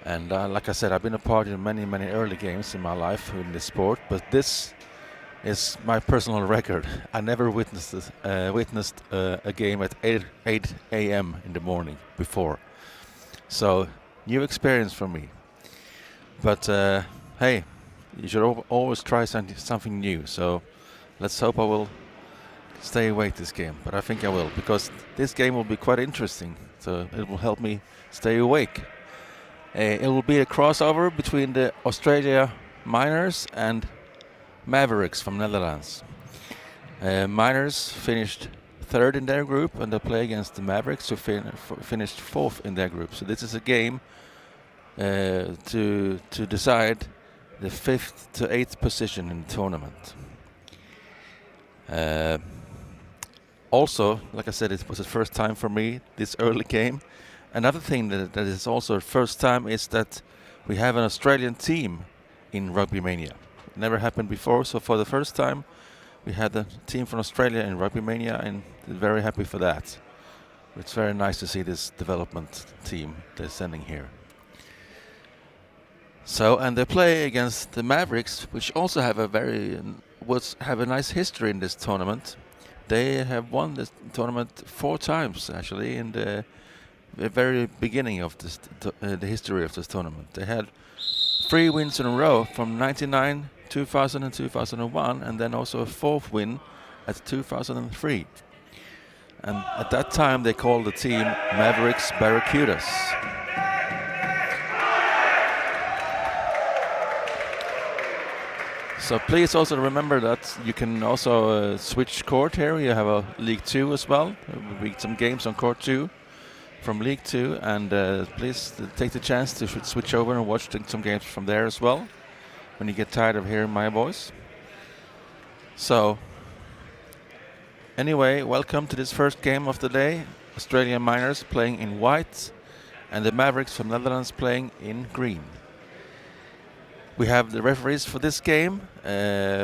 And like I said, I've been a part in many early games in my life in this sport, but this is my personal record. I never witnessed a game at 8 a.m. in the morning before. So, new experience for me. But hey, you should always try something new. So, let's hope I will stay awake this game. But I think I will, because this game will be quite interesting. So, it will help me stay awake. It will be a crossover between the Australia Miners and Mavericks from Netherlands. Miners finished third in their group, and they play against the Mavericks, who finished fourth in their group. So this is a game to decide the 5th to 8th position in the tournament. Also, like I said, it was the first time for me, this early game. Another thing that is also the first time is that we have an Australian team in Rugbymania. It never happened before, so for the first time we had a team from Australia in Rugbymania, and very happy for that. It's very nice to see this development team they're sending here. So, and they play against the Mavericks, which also have a nice history in this tournament. They have won this tournament 4 times actually in the very beginning of this the history of this tournament. They had 3 wins in a row from 99, 2000 and 2001, and then also a 4th win at 2003. And at that time they called the team Mavericks Barracudas. So please also remember that you can also switch court here. You have a League 2 as well. There will be some games on court 2 from League 2, and please take the chance to switch over and watch some games from there as well when you get tired of hearing my voice. So anyway, welcome to this first game of the day. Australian Miners playing in white and the Mavericks from Netherlands playing in green. We have the referees for this game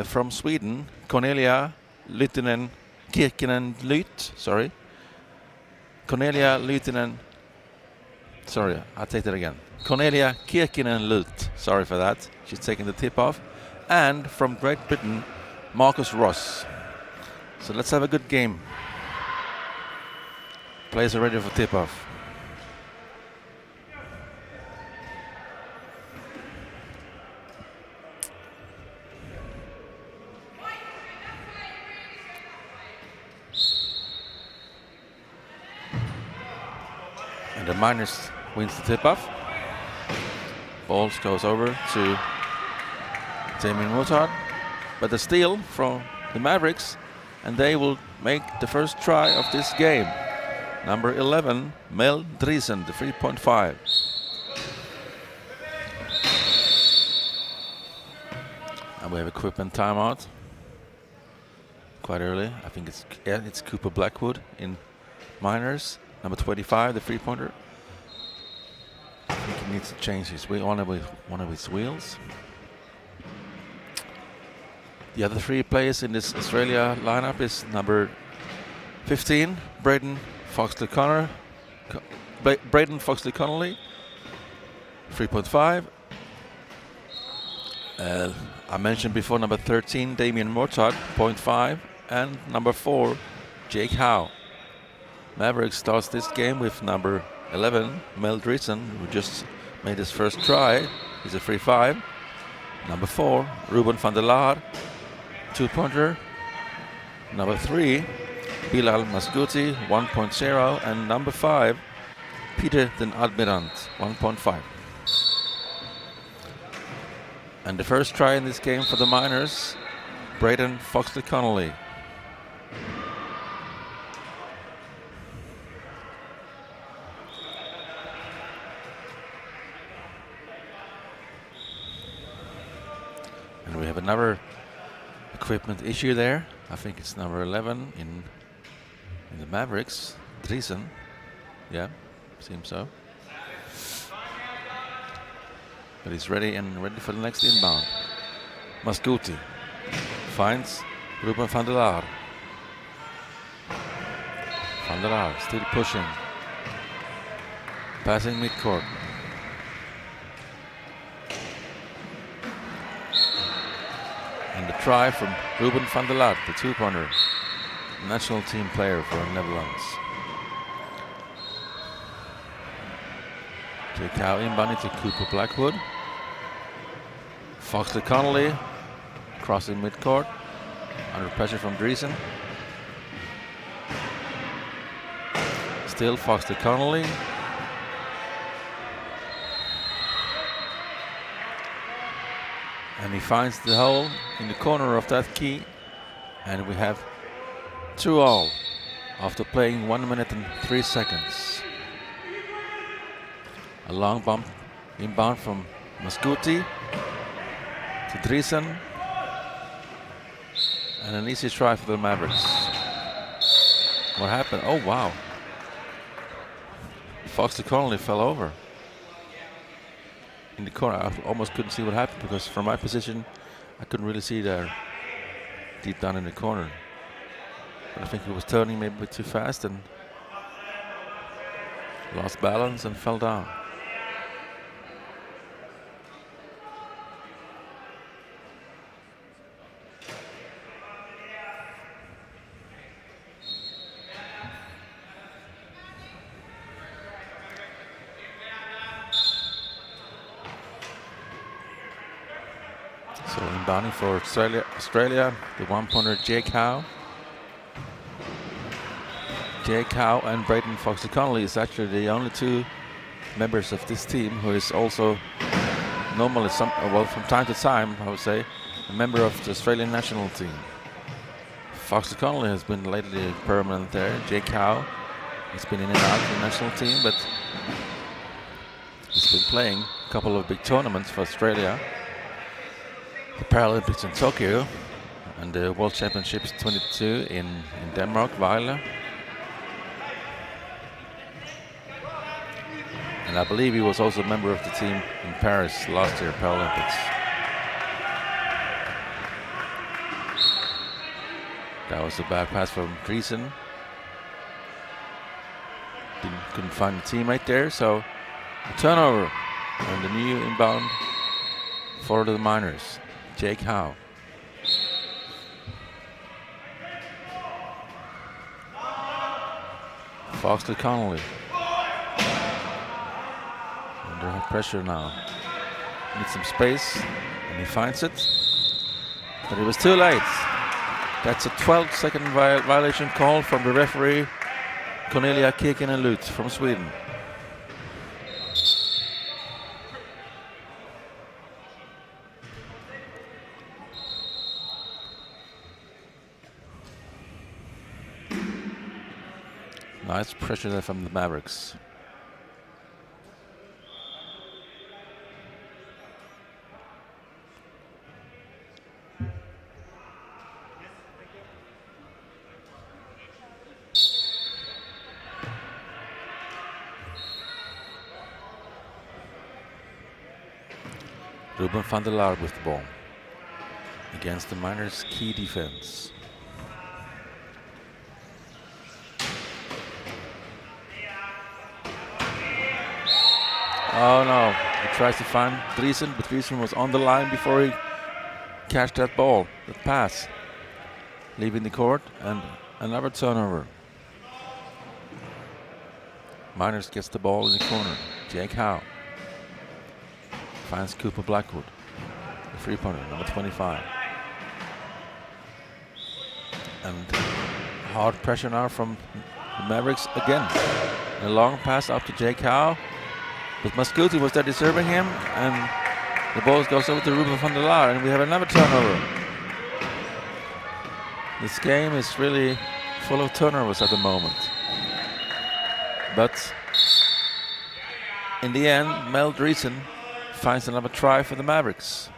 from Sweden, Cornelia Kirkinen-Lyth. I'll take that again. Cornelia Kirkinen-Lyth. Sorry for that. She's taking the tip off. And from Great Britain, Marcus Ross. So let's have a good game. Players are ready for tip off. The Miners wins the tip-off. Ball goes over to Damien Motard. But the steal from the Mavericks, and they will make the first try of this game. Number 11, Mel Driesen, the 3.5. And we have equipment timeout. Quite early. I think it's Cooper Blackwood in Miners. Number 25, the 3-pointer. I think he needs to change one of his wheels. The other 3 players in this Australia lineup is number 15, Braden Foxley-Connolly, 3.5. I mentioned before number 13, Damien Mortard, 0.5, and number 4, Jake Howe. Mavericks starts this game with number 11, Mel Driesen, who just made his first try. He's a 3.5. Number 4, Ruben van der Laar, 2-pointer. Number 3, Bilal Masgouti, 1.0. And number 5, Peter den Admirant, 1.5. And the first try in this game for the Miners, Braden Foxley-Connolly. And we have another equipment issue there. I think it's number 11 in the Mavericks, Driesen. Yeah, seems so. But he's ready for the next inbound. Masgouti finds Ruben van der Laar. Van der Laar still pushing. Passing midcourt. try from Ruben van der Laat, the two-pointer, national team player for the Netherlands. Jake Howe inbounding to Cooper Blackwood. Foxley Connolly crossing midcourt, under pressure from Dreesen. Still Foxley Connolly. And he finds the hole in the corner of that key, and we have 2-all after playing 1 minute and 3 seconds. A long bump inbound from Mascuti to Dreesen, and an easy try for the Mavericks. What happened? Oh wow! Foxley Connolly fell over in the corner. I almost couldn't see what happened because from my position I couldn't really see there deep down in the corner. But I think he was turning maybe a bit too fast and lost balance and fell down. So inbounding for Australia, the one-pointer Jake Howe. Jake Howe and Brayden Foxley Connolly is actually the only two members of this team who is also normally, from time to time, I would say, a member of the Australian national team. Foxley Connolly has been lately permanent there. Jake Howe has been in and out of the national team, but he's been playing a couple of big tournaments for Australia. The Paralympics in Tokyo and the World Championships 22 in Denmark, Vejle. And I believe he was also a member of the team in Paris last year, Paralympics. That was a bad pass from Dreesen. Couldn't find a teammate there, so a turnover and the new inbound for the Miners. Jake Howe. Foxley Connolly. Under pressure now. Needs some space, and he finds it. But it was too late. That's a 12-second violation call from the referee, Cornelia Kirkenen-Lut from Sweden. Nice pressure there from the Mavericks. Ruben van der Laar with the ball against the Miners' key defense. Oh no, he tries to find Dreesen, but Dreesen was on the line before he catched that ball, that pass. Leaving the court, and another turnover. Miners gets the ball in the corner. Jake Howe finds Cooper Blackwood, the three-pointer, number 25. And hard pressure now from the Mavericks again. A long pass up to Jake Howe. But Mascuti was there disturbing him, and the ball goes over to Ruben van der Laar, and we have another turnover. This game is really full of turnovers at the moment. But in the end, Mel Dreesen finds another try for the Mavericks.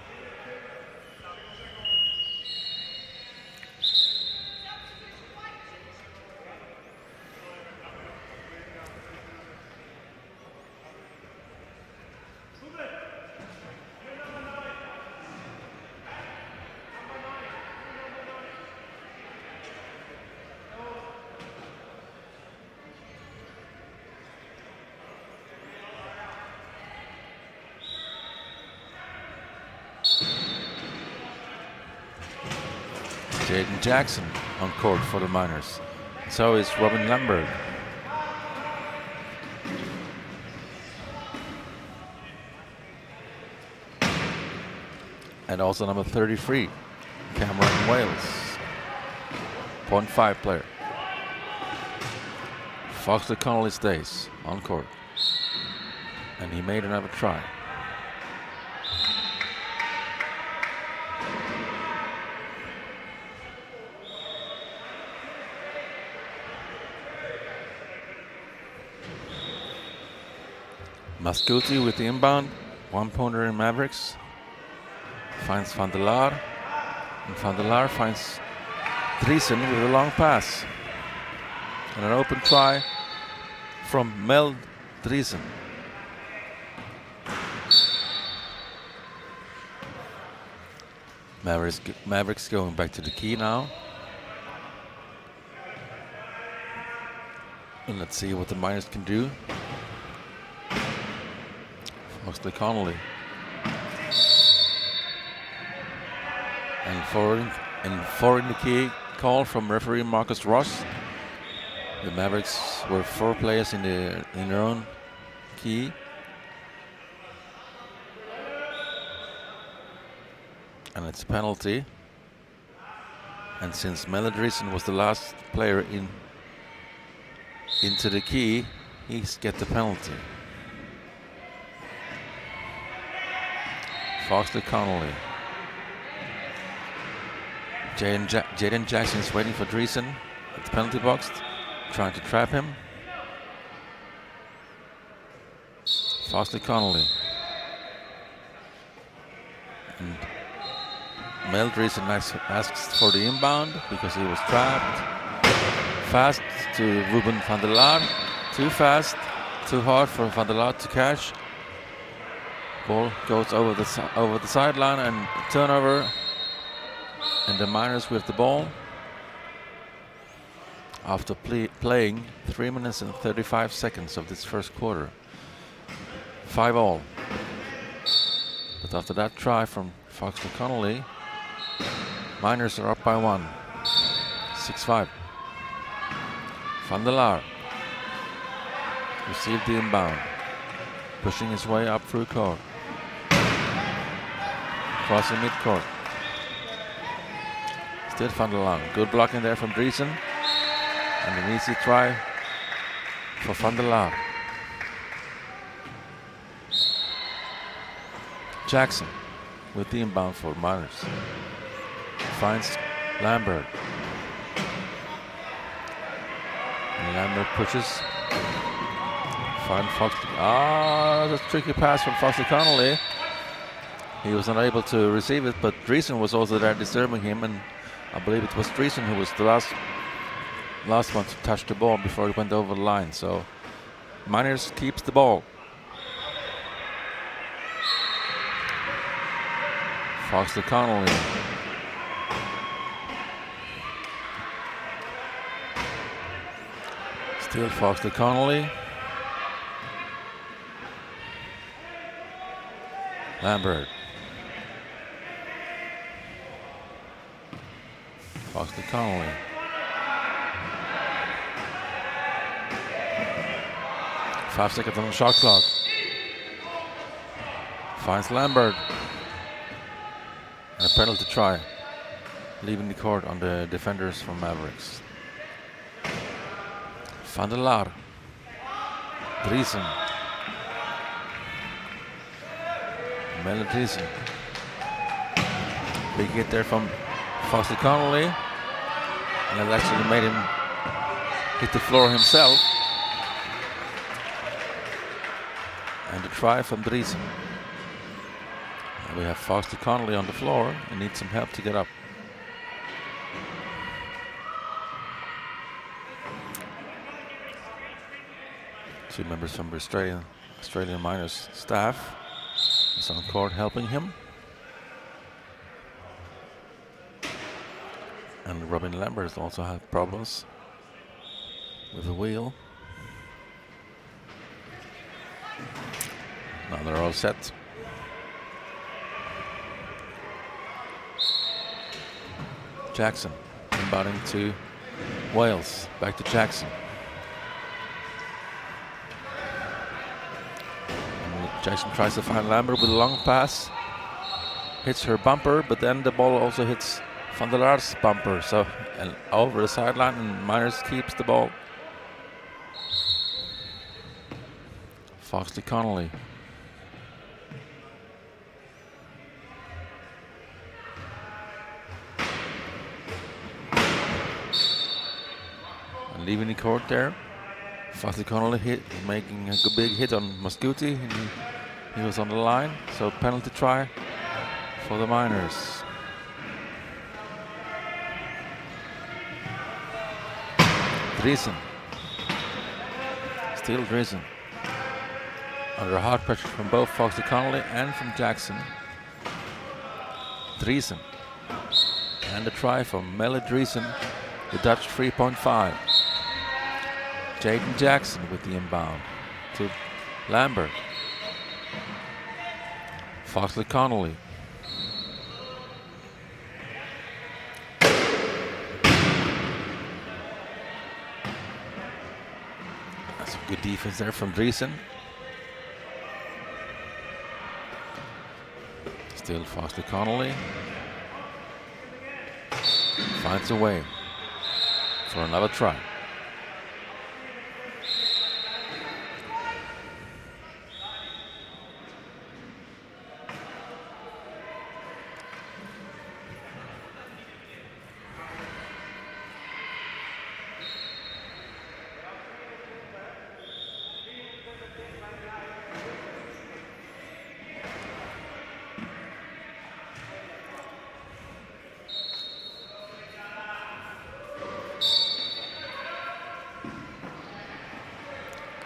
Jaden Jackson on court for the Miners. So is Robin Lambert. And also number 33, Cameron Wales, 0.5 player. Foxley Connolly stays on court. And he made another try. Mascuti with the inbound, 1-pointer in Mavericks. Finds Van der Laar, and Van der Laar finds Driesen with a long pass. And an open try from Mel Driesen. Mavericks going back to the key now. And let's see what the Miners can do. Foxley Connolly. And four in the key call from referee Marcus Ross. The Mavericks were 4 players in their own key. And it's a penalty. And since Meladrison was the last player into the key, he's get the penalty. Foxley Connolly. Jaden Jackson is waiting for Driesen at the penalty box, trying to trap him. Foxley Connolly. And Mel Driesen asks for the inbound because he was trapped. Fast to Ruben van der Laar. Too fast, too hard for van der Laar to catch. Ball goes over the sideline and turnover. And the Miners with the ball after playing 3 minutes and 35 seconds of this first quarter. 5-all. But after that try from Foxley Connolly, Miners are up by 1. 6-5. Van der Laar received the inbound, pushing his way up through court. Crossing midcourt. Still Van der Laar. Good blocking there from Driesen. And an easy try for Van der Laar. Jackson with the inbound for Miners. Finds Lambert. And Lambert pushes. Find Foxley. That's a tricky pass from Foxley Connolly. He was unable to receive it, but Driesen was also there disturbing him, and I believe it was Driesen who was the last one to touch the ball before it went over the line. So Miners keeps the ball. Foxley Connolly. Still Foxley Connolly. Lambert. Foxley Connolly. Five seconds on the shot clock. Finds Lambert. And a penalty try. Leaving the court on the defenders from Mavericks. Van der Laar. Driesen. Melle Driesen. Big hit there from Foxley Connolly. And it actually made him hit the floor himself. And the try from Driesen. And we have Foxley Connolly on the floor and needs some help to get up. Two members from the Australian Miners staff is on court helping him. And Robin Lambert also had problems with the wheel. Now they're all set. Jackson inbounding to Wales. Back to Jackson. And Jackson tries to find Lambert with a long pass. Hits her bumper, but then the ball also hits Van der Laar's bumper. So and over the sideline, and Miners keeps the ball. Foxley Connolly. And leaving the court there. Foxley Connolly making a big hit on Mascuti. He was on the line, so penalty try for the Miners. Driesen. Still Driesen. Under hard pressure from both Foxley Connolly and from Jackson. Driesen. And the try from Melle Driesen, the Dutch 3.5. Jaden Jackson with the inbound to Lambert. Foxley Connolly. That's some good defense there from Driesen. Still Foxley Connolly. Finds a way for another try.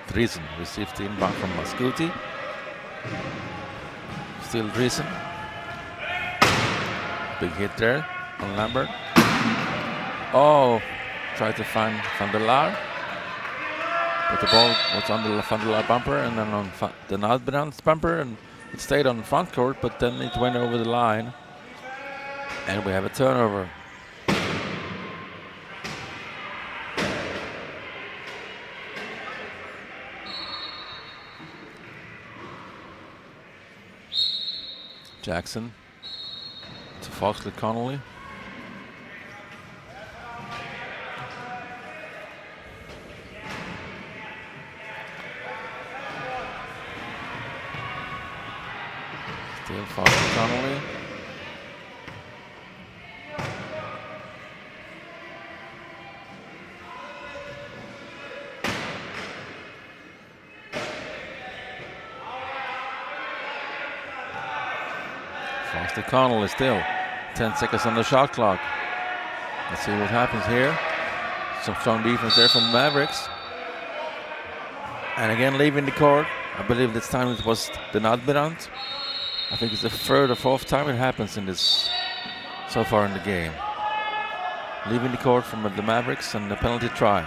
Driesen received the inbound from Mascuti. Still Driesen. Big hit there on Lambert. Oh, tried to find Van der Laar. But the ball was on the Van der Laar bumper and then on the Nalbrand's bumper, and it stayed on the front court, but then it went over the line. And we have a turnover. Jackson to Foxley Connolly. Still Foxley Connolly. Foxley Connolly still 10 seconds on the shot clock. Let's see what happens here. Some strong defense there from the Mavericks. And again leaving the court. I believe this time it was the Nadmirant. I think it's the third or fourth time it happens in this so far in the game. Leaving the court from the Mavericks and the penalty try.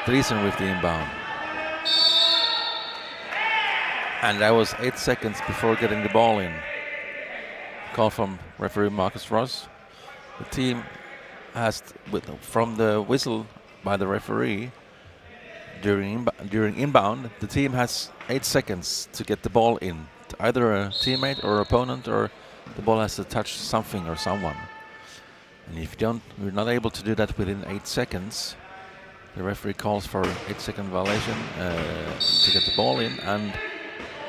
Driesen with the inbound. And that was 8 seconds before getting the ball in. Call from referee Marcus Ross. The team has, from the whistle by the referee during inbound, the team has 8 seconds to get the ball in. Either a teammate or opponent, or the ball has to touch something or someone. And if you're not able to do that within 8 seconds, the referee calls for 8-second violation to get the ball in, and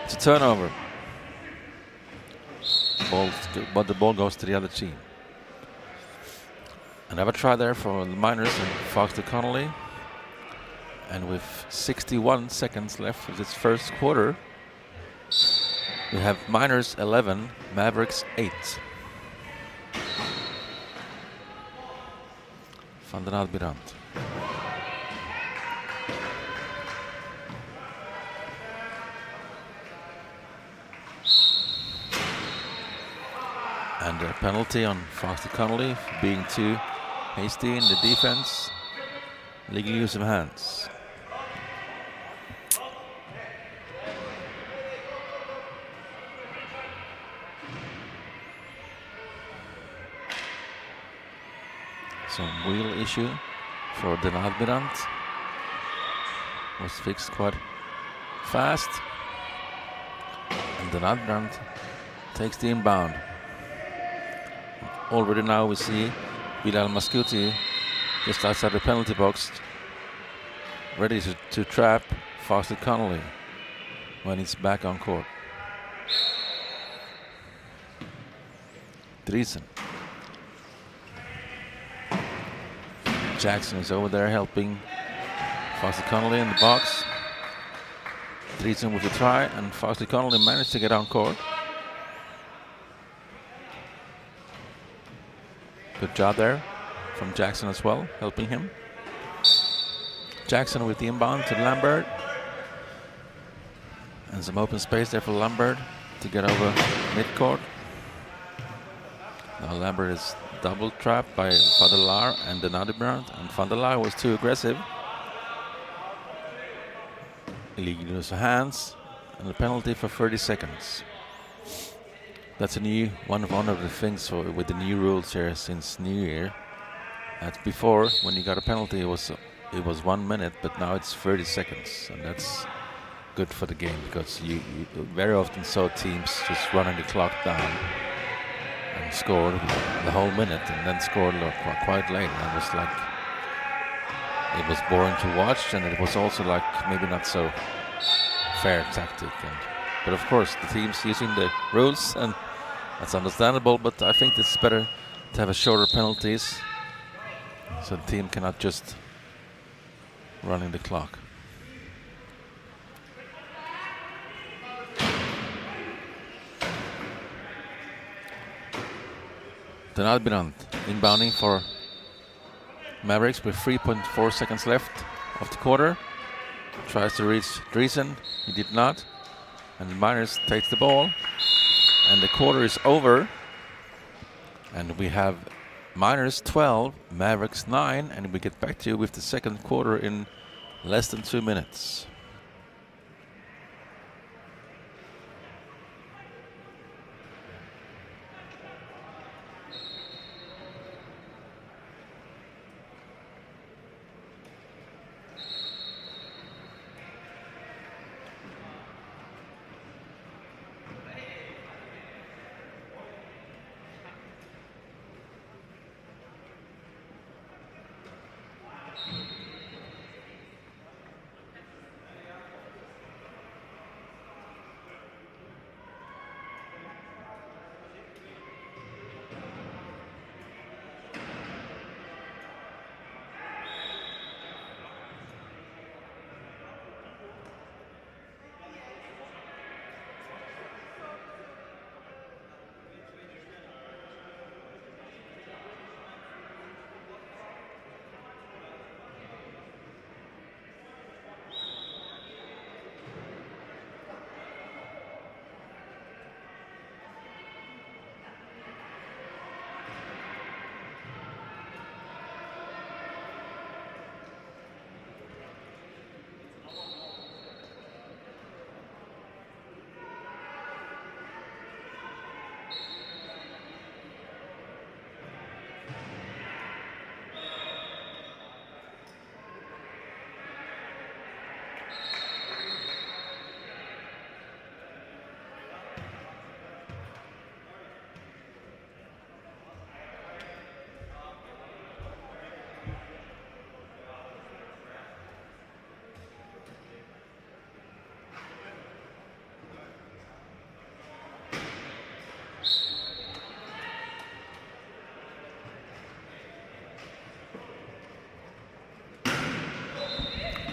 it's a turnover. But the ball goes to the other team. Another try there for the Miners and Foxley Connolly. And with 61 seconds left of this first quarter, we have Miners 11, Mavericks 8. Van den Almirant. And a penalty on Foxley Connolly for being too hasty in the defense. Legal use of hands. Some wheel issue for the Admirant. Was fixed quite fast. And the Admirant takes the inbound. Already now we see Bilal Mascuti just outside the penalty box, ready to trap Foster Connolly when he's back on court. Driesen. Jackson is over there helping Foster Connolly in the box. Driesen with a try, and Foster Connolly managed to get on court. Good job there from Jackson as well, helping him. Jackson with the inbound to Lambert. And some open space there for Lambert to get over midcourt. Now Lambert is double trapped by Van der Laar and the Admirant, and Van der Laar was too aggressive. Illegal use of hands and a penalty for 30 seconds. That's a new one of the things with the new rules here since New Year. That before, when you got a penalty, it was 1 minute, but now it's 30 seconds, and that's good for the game because you very often saw teams just running the clock down and scored the whole minute and then scored quite late. And it was like, it was boring to watch, and it was also like maybe not so fair tactic. But of course the team's using the rules, and that's understandable, but I think it's better to have a shorter penalties so the team cannot just running the clock. The Admirant inbounding for Mavericks with 3.4 seconds left of the quarter. Tries to reach Driesen, he did not. And the Miners takes the ball. And the quarter is over. And we have Miners 12, Mavericks 9, and we get back to you with the second quarter in less than 2 minutes.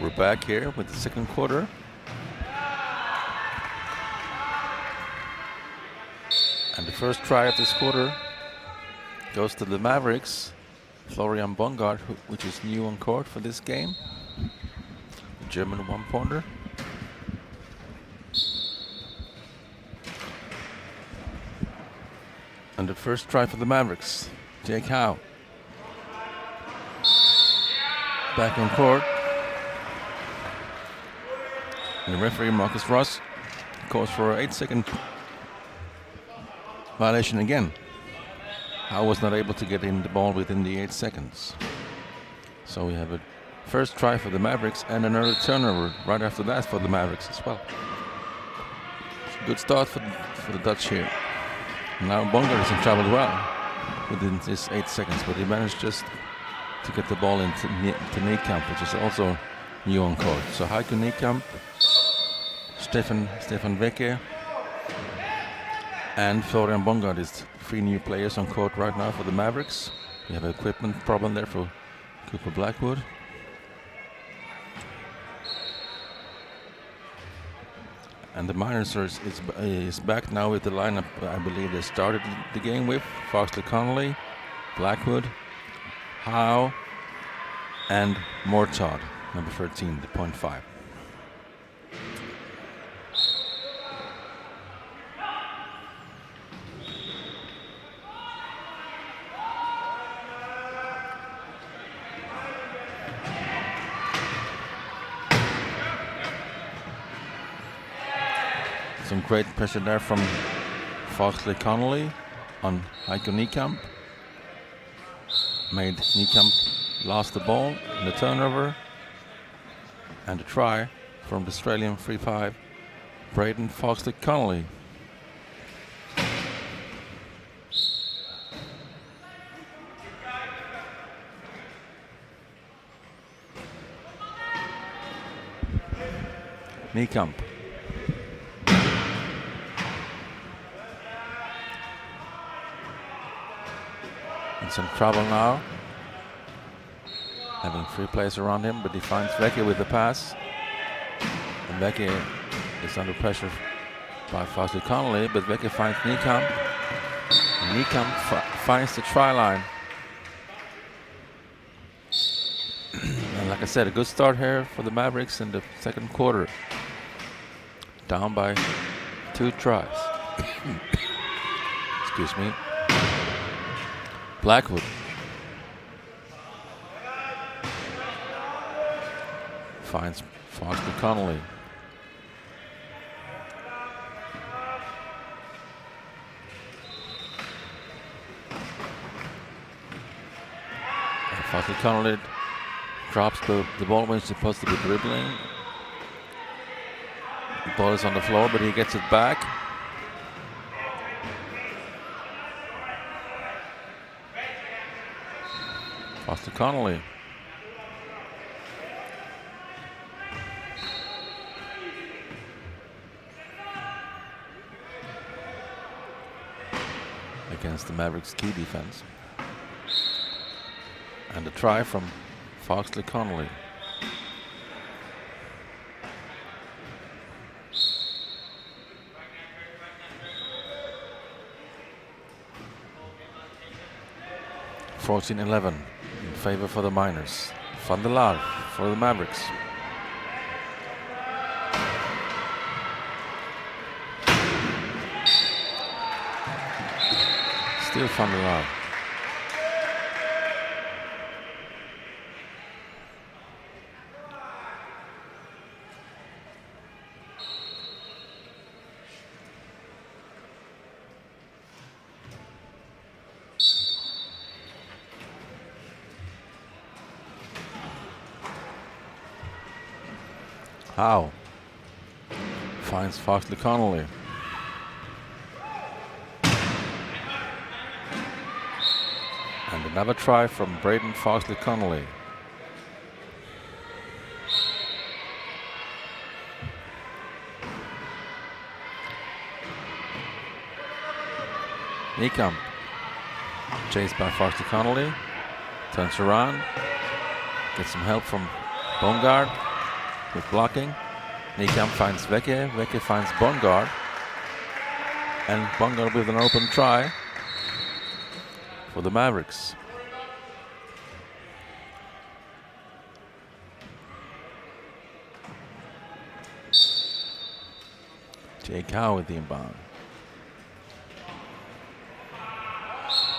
We're back here with the second quarter. And the first try of this quarter goes to the Mavericks. Florian Bongard, which is new on court for this game. The German one-pointer. And the first try for the Mavericks, Jake Howe. Back on court. And the referee, Marcus Ross, calls for an 8-second violation again. Howe was not able to get in the ball within the 8 seconds. So we have a first try for the Mavericks and an early turnover right after that for the Mavericks as well. It's a good start for the Dutch here. Now Bongard is in trouble as well within this 8 seconds, but he managed just to get the ball into Niekamp, which is also new on court. So Heiko Niekamp, Stefan Vecke, and Florian Bongard is 3 new players on court right now for the Mavericks. We have an equipment problem there for Cooper Blackwood. And the Miners is back now with the lineup I believe they started the game with. Foxley Connolly, Blackwood, Howe, and Mortod, number 13, the .5. Some great pressure there from Foxley Connolly on Heiko Niekamp. Made Niekamp lost the ball in the turnover. And a try from the Australian 3-5, Braden Foxley Connolly. Niekamp. In some trouble now. Having 3 players around him, but he finds Vecke with the pass. And Vecke is under pressure by Foxley Connolly, but Vecke finds Niekamp. And Niekamp finds the try line. And like I said, a good start here for the Mavericks in the second quarter. Down by 2 tries. Excuse me. Blackwood. Finds Foxley Connolly. And Foxley Connolly drops the ball when he's supposed to be dribbling. The ball is on the floor, but he gets it back. Foxley Connolly. Against the Mavericks' key defense. And a try from Foxley Connolly. (14-11) in favor for the Miners. Van der Laar for the Mavericks. Still Van der Laar. Howe finds Foxley Connolly. And another try from Braden Foxley Connolly. Niekamp, chased by Foxley Connolly, turns around, gets some help from Bongard with blocking. Niekamp finds Vecke, Vecke finds Bongard, and Bongard with an open try for the Mavericks. Jake Howe with the inbound.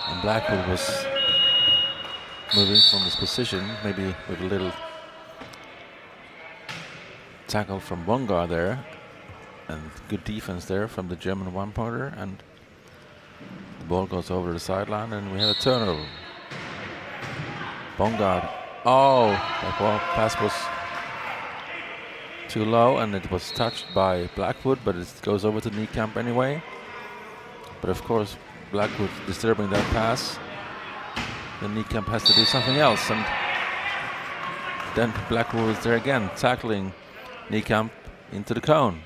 And Blackwood was moving from his position, maybe with a little tackle from Bongard there, and good defense there from the German one-pointer, and the The ball goes over the sideline and we have a turnover. Bongard. Oh, that ball pass was too low and it was touched by Blackwood, but it goes over to Niekamp anyway. But of course, Blackwood disturbing that pass. Then Niekamp has to do something else, and then Blackwood is there again, tackling Niekamp into the cone.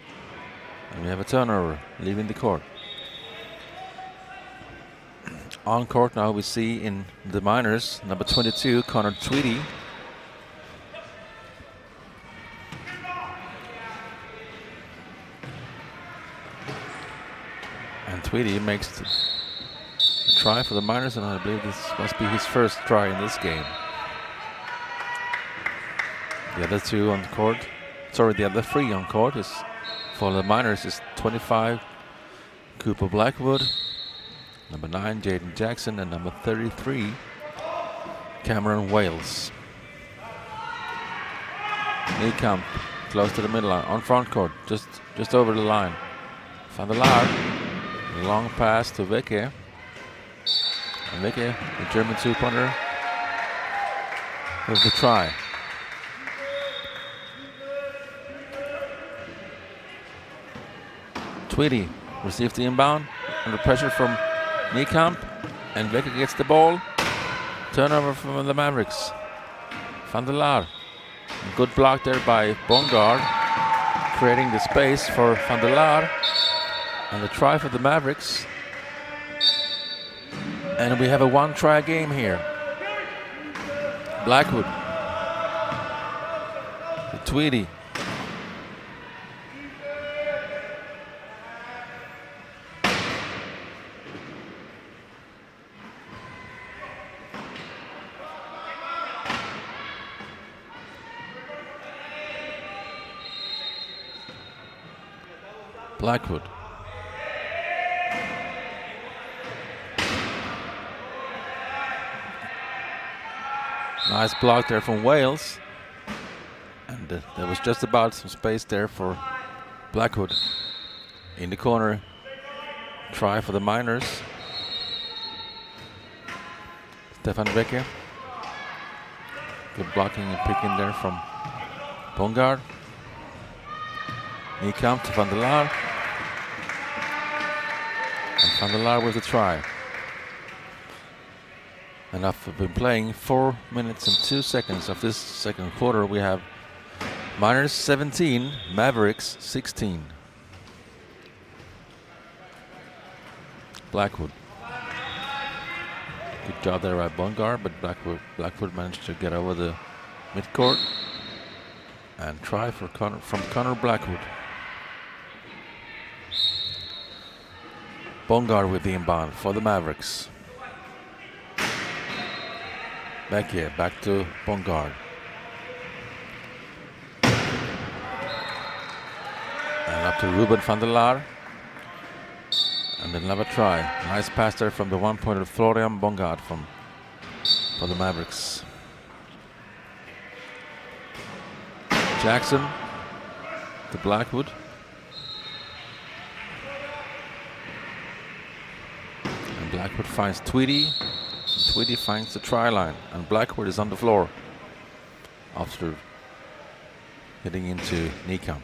And we have a turnover, leaving the court. On court now we see in the minors, number 22, Connor Tweedy. And Tweedy makes a try for the minors, and I believe this must be his first try in this game. The other two on court, sorry, the other three on court is for the minors is 25, Cooper Blackwood, number 9, Jaden Jackson, and number 33, Cameron Wales. Niekamp close to the middle line, on front court, just over the line. Van der Laar, long pass to Wecke. And Wecke, the German two-pointer, with the try. Tweedy receives the inbound under pressure from Niekamp, and Wecke gets the ball. Turnover from the Mavericks. Van der Laar. Good block there by Bongard, creating the space for Van der Laar. And the try for the Mavericks. And we have a one-try game here. Blackwood. To Tweedy. Blackwood. Nice block there from Wales. And there was just about some space there for Blackwood. In the corner, try for the minors. Stefan Wecke. Good blocking and picking there from Bongard. Niekamp to Van der Laar. And Van der Laar with a try. And after been playing 4 minutes and 2 seconds of this second quarter, we have minors 17, Mavericks 16. Blackwood. Good job there by Bongard, but Blackwood managed to get over the midcourt and try for from Connor Blackwood. Bongard with the inbound for the Mavericks. Back here, back to Bongard. And up to Ruben van der Laar. And another try. Nice pass there from the one-pointer Florian Bongard for the Mavericks. Jackson to Blackwood. And Blackwood finds Tweedy. Tweedy finds the try line, and Blackwood is on the floor after hitting into Niekamp.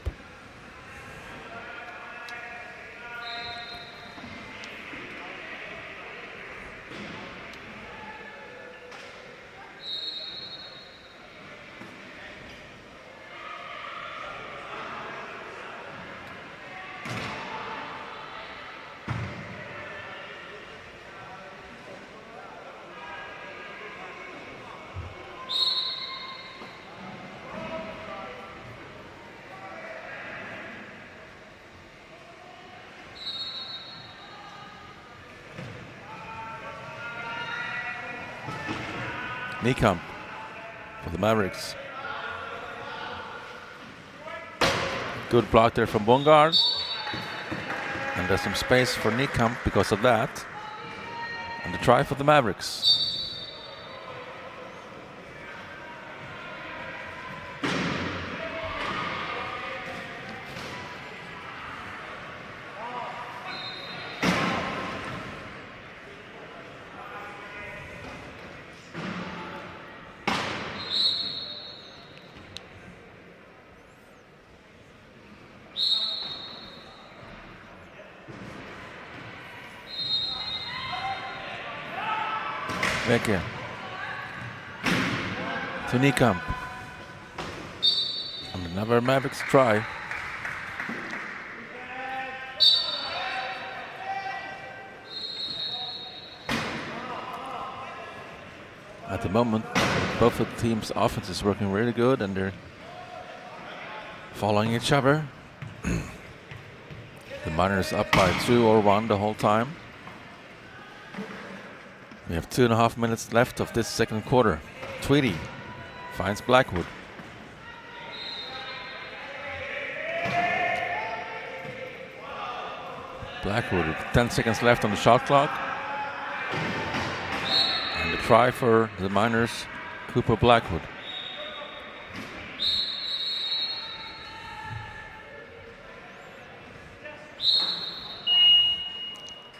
Niekamp for the Mavericks. Good block there from Bongard. And there's some space for Niekamp because of that. And the try for the Mavericks. Vecchia. To Niekamp. And another Mavericks try. At the moment, both of the teams' offense is working really good and they're following each other. The Miners up by 2 or 1 the whole time. We have 2.5 minutes left of this second quarter. Tweedy finds Blackwood. Blackwood with 10 seconds left on the shot clock. And the try for the Miners, Cooper Blackwood.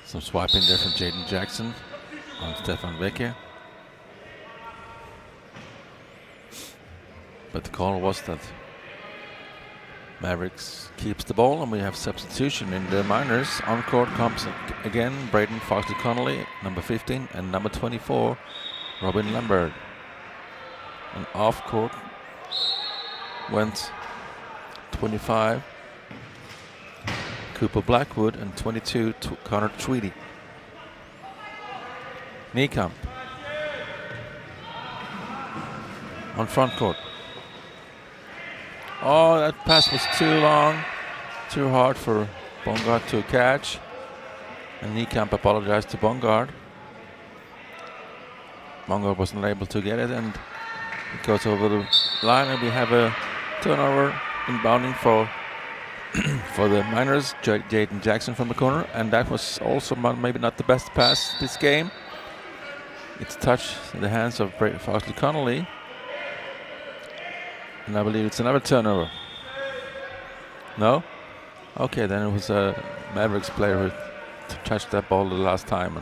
Some swiping there from Jaden Jackson on Stefan Vecchia. But the call was that Mavericks keeps the ball and we have substitution in the Miners. On court comes again Braden Foxley-Connolly, number 15, and number 24, Robin Lambert. And off court went 25, Cooper Blackwood, and 22, Connor Tweedy. Niekamp on front court. Oh, that pass was too long, too hard for Bongard to catch. And Niekamp apologized to Bongard. Bongard wasn't able to get it, and it goes over the line, and we have a turnover inbounding for the Miners. Jaden Jackson from the corner, and that was also maybe not the best pass this game. It's touched in the hands of Foxley-Connolly. And I believe it's another turnover. No? Okay, then it was a Mavericks player who touched that ball the last time.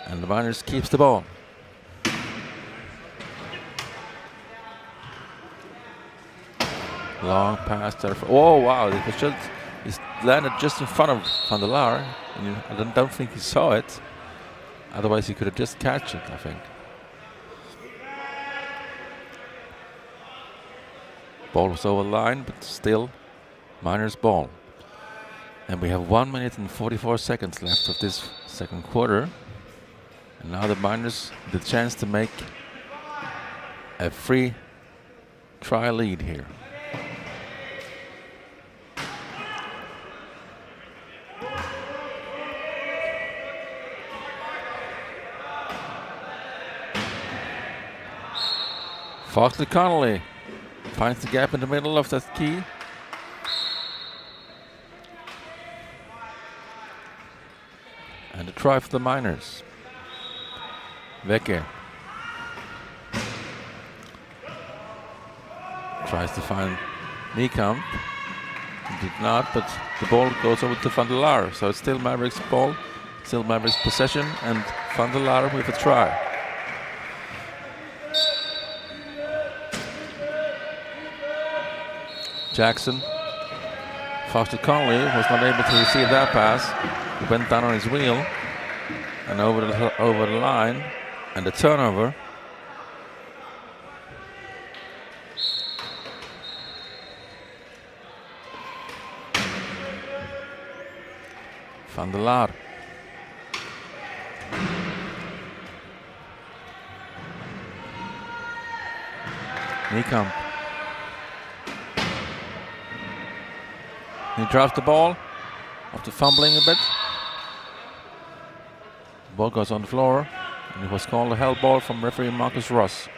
And the Miners keeps the ball. Long pass there. Oh wow! It was just it landed just in front of Van der Laar, and I don't think he saw it. Otherwise, he could have just catch it, I think. Ball was over the line, but still Miners ball. And we have 1 minute and 44 seconds left of this second quarter. And now the Miners the chance to make a free try lead here. Foxley-Connolly finds the gap in the middle of that key. And a try for the Miners. Vecchia tries to find Niekamp. Did not, but the ball goes over to Van der Laar. So it's still Mavericks ball, still Mavericks possession, and Van der Laar with a try. Jackson. Foxley-Connolly was not able to receive that pass. He went down on his wheel and over the line, and the turnover. Van der Laar. Niekamp. He drops the ball after fumbling a bit. The ball goes on the floor, and it was called a held ball from referee Marcus Ross.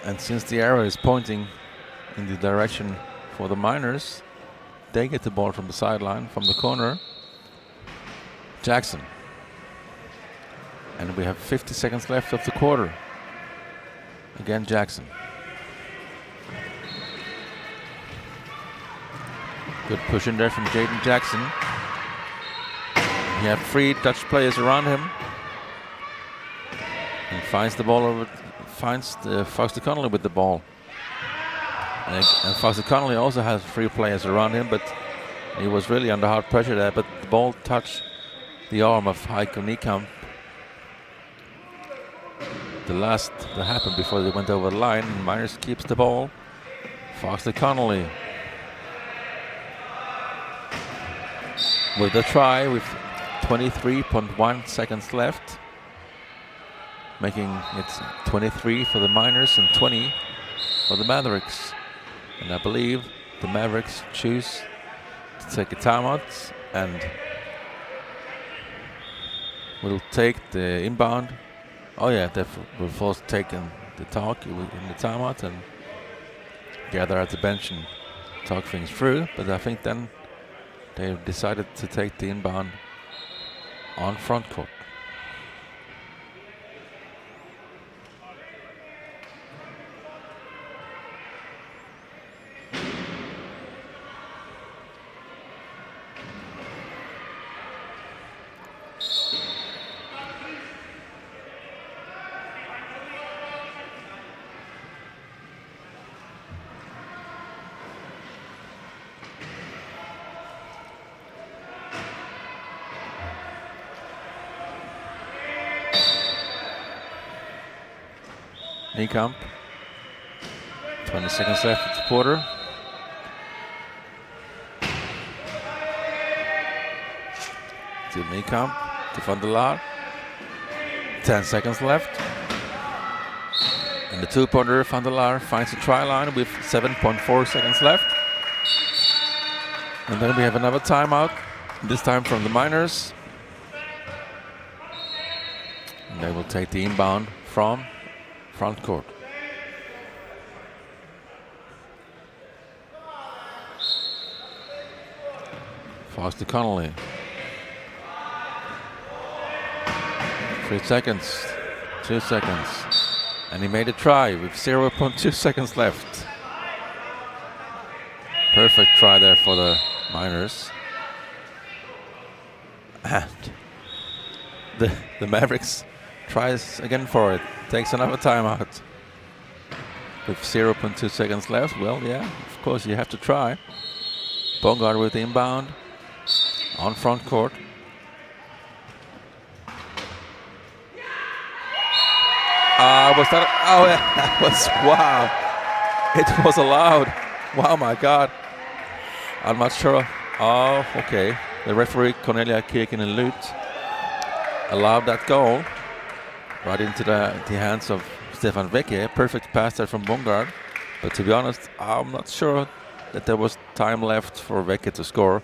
And since the arrow is pointing in the direction for the Miners, they get the ball from the sideline, from the corner. Jackson. And we have 50 seconds left of the quarter. Again, Jackson. Good push in there from Jaden Jackson. You have 3 Dutch players around him. And finds the ball over, finds Foxley-Connolly with the ball. And Foxley-Connolly also has 3 players around him, but he was really under hard pressure there. But the ball touched the arm of Heiko Niekamp. The last that happened before they went over the line. Miners keeps the ball. Foster Connolly with the try with 23.1 seconds left, making it 23 for the Miners and 20 for the Mavericks. And I believe the Mavericks choose to take a timeout and will take the inbound. Oh yeah, they will first take the talk in the timeout and gather at the bench and talk things through. But I think then they decided to take the inbound on front court. Niekamp, 20 seconds left at the quarter. To Niekamp, to Van der Laar. 10 seconds left. And the two-pointer, Van der Laar, finds the try line with 7.4 seconds left. And then we have another timeout, this time from the Miners. And they will take the inbound from front court. Foster Connolly. 3 seconds, 2 seconds. And he made a try with 0.2 seconds left. Perfect try there for the Miners. And the Mavericks tries again for it. Takes another timeout. With 0.2 seconds left. Well, yeah, of course you have to try. Bongard with the inbound. On front court. Was that? Oh, yeah, that was, wow. It was allowed. Wow, my God. I'm not sure. Oh, okay. The referee, Cornelia Kirkinen-Lut, allowed that goal right into the hands of Stefan Vecke. Perfect pass there from Bongard. But to be honest, I'm not sure that there was time left for Vecke to score.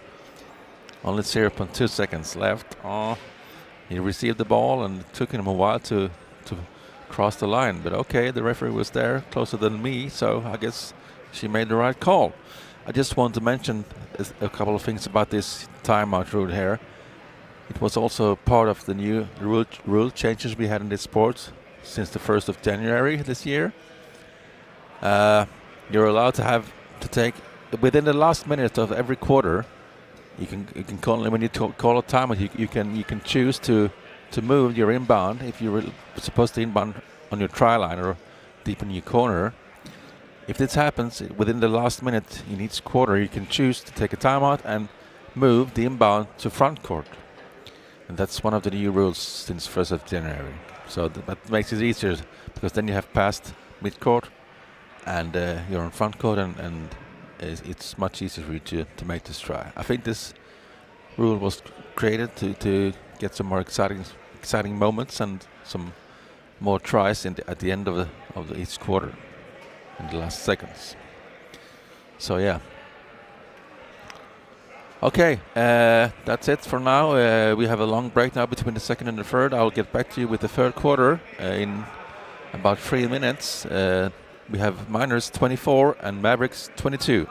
Only 0.2 seconds left. Oh, he received the ball and it took him a while to cross the line. But okay, the referee was there, closer than me, so I guess she made the right call. I just want to mention a couple of things about this timeout rule here. It was also part of the new rule changes we had in this sport since the 1st of January this year. You're allowed to take within the last minute of every quarter. You can call, when you call a timeout, you can choose to move your inbound if you were supposed to inbound on your try line or deep in your corner. If this happens within the last minute in each quarter, you can choose to take a timeout and move the inbound to front court. And that's one of the new rules since 1st of January. So that makes it easier because then you have passed mid-court and you're on front court and it's much easier for you to make this try. I think this rule was created to get some more exciting moments and some more tries at the end of each quarter in the last seconds. So yeah. Okay, that's it for now. We have a long break now between the second and the third. I'll get back to you with the third quarter in about 3 minutes. We have Miners 24 and Mavericks 22.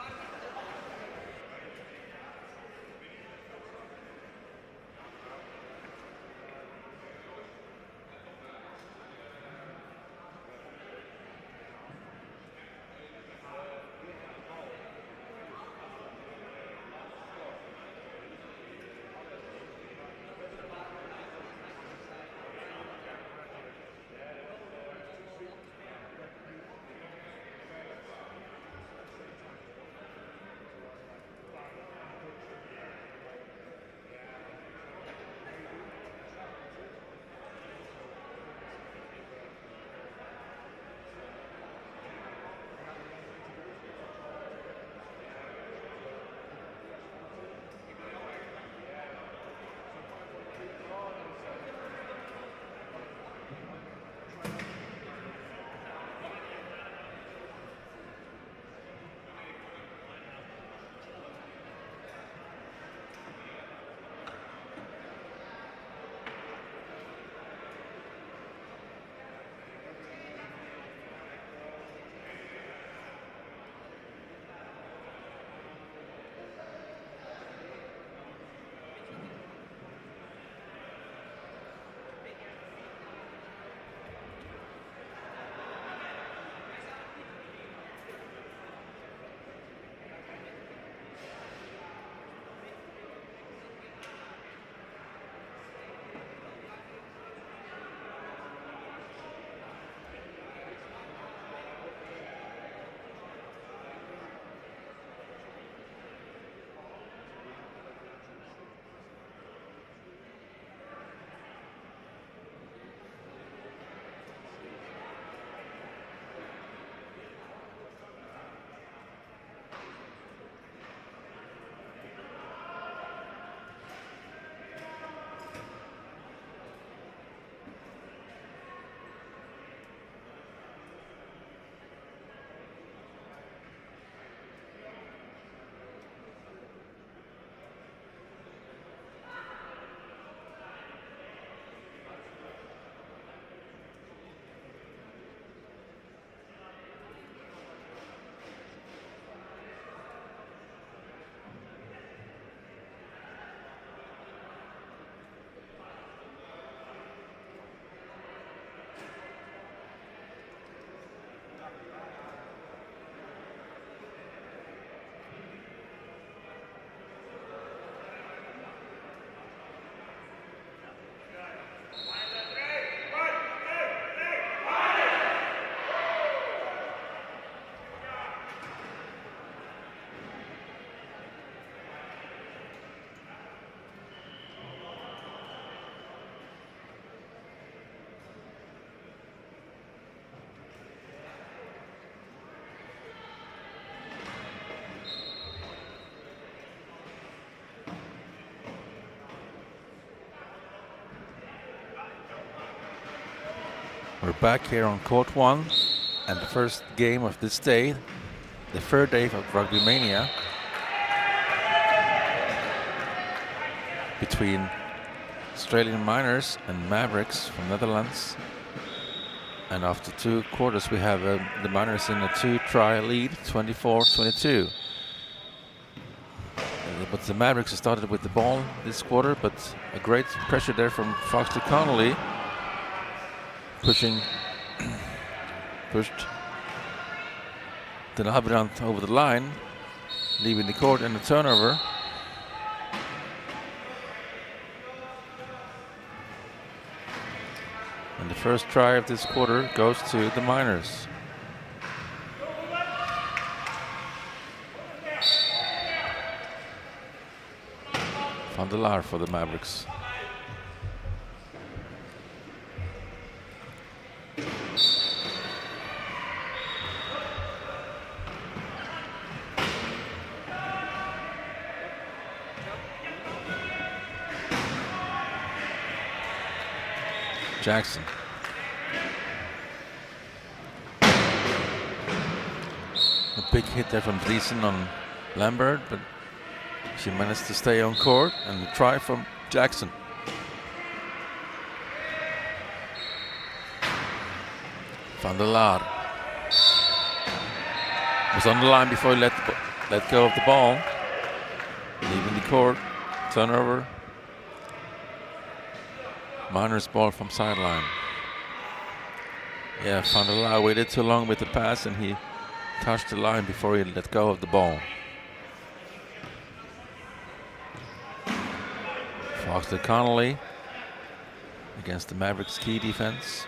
We're back here on court 1 and the first game of this day, the third day of Rugbymania, between Australian Miners and Mavericks from Netherlands. And after 2 quarters we have the Miners in a 2-try lead, 24-22. But the Mavericks started with the ball this quarter, but a great pressure there from Foxley Connolly. Pushed the Nabrant over the line, leaving the court and a turnover. And the first try of this quarter goes to the Miners. Van der Laar for the Mavericks. Jackson. A big hit there from Driesen on Lambert, but she managed to stay on court, and the try from Jackson. Van der Laar was on the line before he let go of the ball, leaving the court. Turnover. Miners ball from sideline. Yeah, Van der Laar waited too long with the pass, and he touched the line before he let go of the ball. Foxley Connolly against the Mavericks' key defense.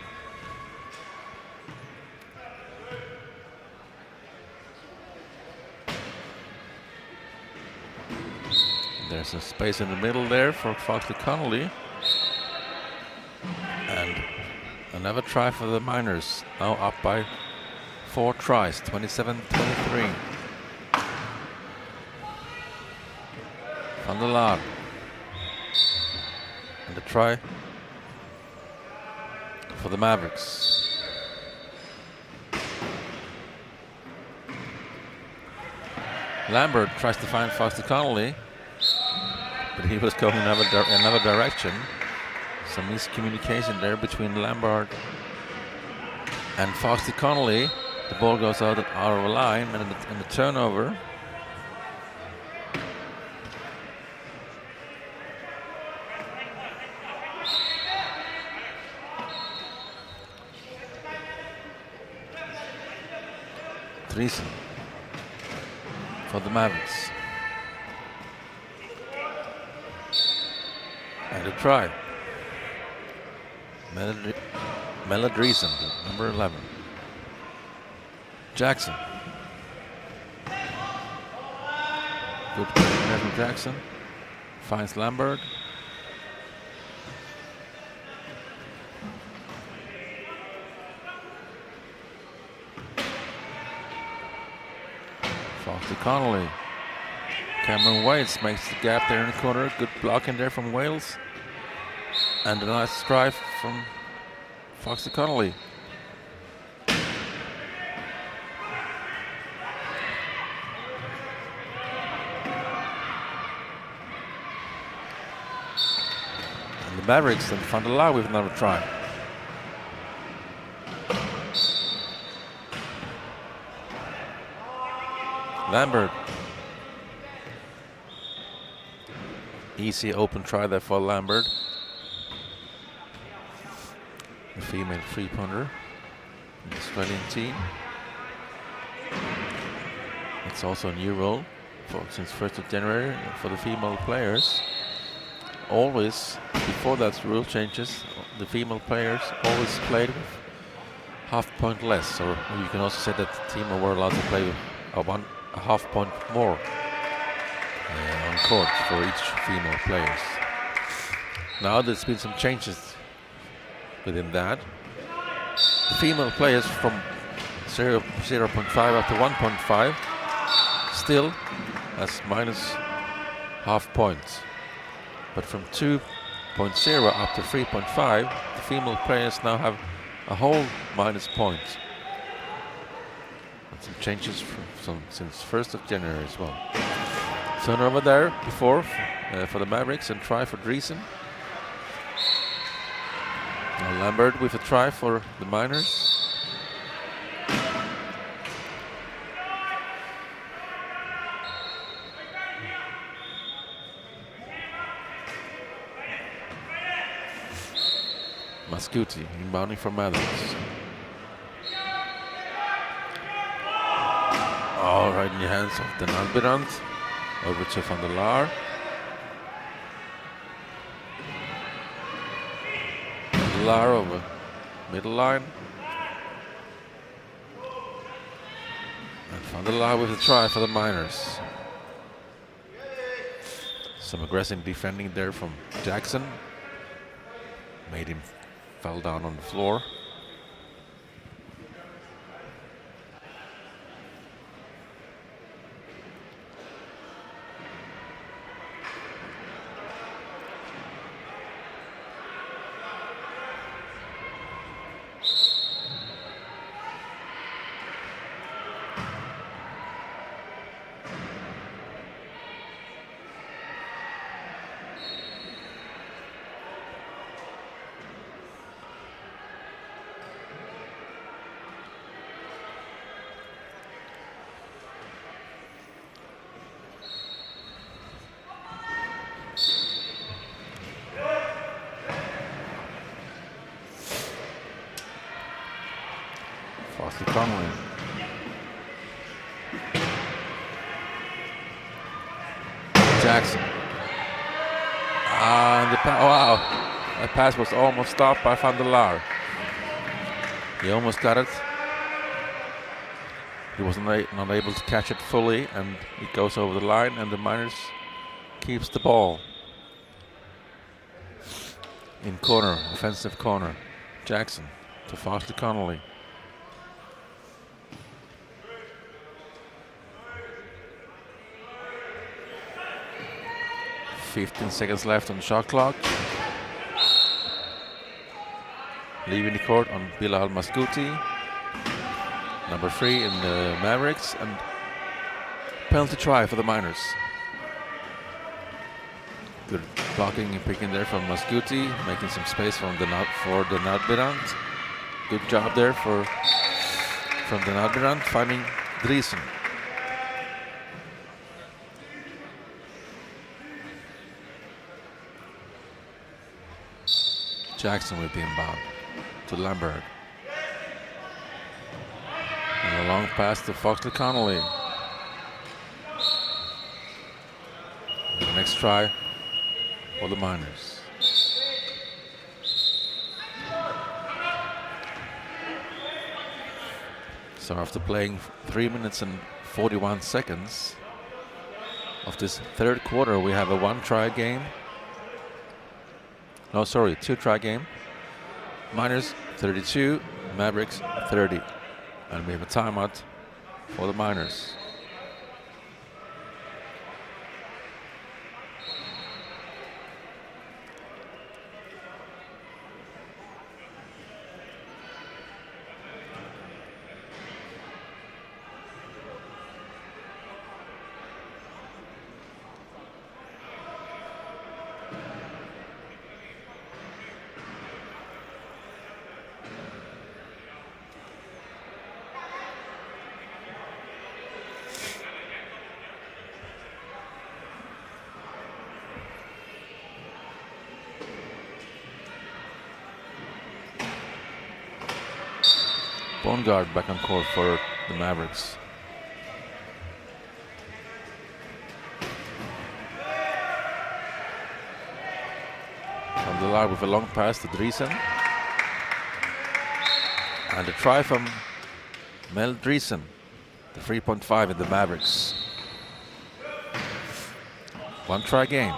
There's a space in the middle there for Foxley Connolly. And another try for the Miners, now up by 4 tries, 27-23. Van der Laar. And the try for the Mavericks. Lambert tries to find Foxley Connolly, but he was going another direction. Some miscommunication there between Lambert and Foxley Connolly. The ball goes out of the line, and the turnover. Driesen for the Mavericks. And a try. Melle Driesen, number 11. Jackson. Good play from Jackson. Finds Lambert. Foxley Connolly. Cameron Waits makes the gap there in the corner. Good blocking there from Wales. And a nice drive from Foxley Connolly. And the Mavericks and Van der Laar with another try. Lambert. Easy open try there for Lambert. The female three-pointer in the Australian team. It's also a new rule since 1st of January for the female players. Always, before that rule changes, the female players always played with half point less. Or you can also say that the team were allowed to play with a half point more on court for each female players. Now there's been some changes within that. The female players from 0.5 up to 1.5 still has minus half points. But from 2.0 up to 3.5, the female players now have a whole minus points. And some changes since 1st of January as well. Turnover there before for the Mavericks and try for Driesen. Now Lambert with a try for the Miners. Mascuti inbounding for Mavericks. All right in the hands of the Nalbirand. Over to Van der Laar. Van der Laar over middle line. And Van der Laar with a try for the Miners. Some aggressive defending there from Jackson. Made him fell down on the floor. Connolly. Jackson. And wow, that pass was almost stopped by Van der Laar. He almost got it. He was not able to catch it fully, and it goes over the line, and the Miners keeps the ball. In corner, offensive corner. Jackson to Foster Connolly. 15 seconds left on the shot clock. Leaving the court on Bilal Mascuti, number 3 in the Mavericks, and penalty try for the Miners. Good blocking and picking there from Mascuti, making some space for the Nadbirand. Good job there from the Nadbirand, finding Driesen. Jackson with the inbound to Lambert. And a long pass to Foxley Connolly. The next try for the Miners. So after playing 3 minutes and 41 seconds of this third quarter, we have a 1-try game. No, sorry, 2-try game. Miners 32, Mavericks 30. And we have a timeout for the Miners. Bongard back on court for the Mavericks. Van der Laar with a long pass to Driesen. And a try from Mel Driesen, the 3.5 in the Mavericks. One try game.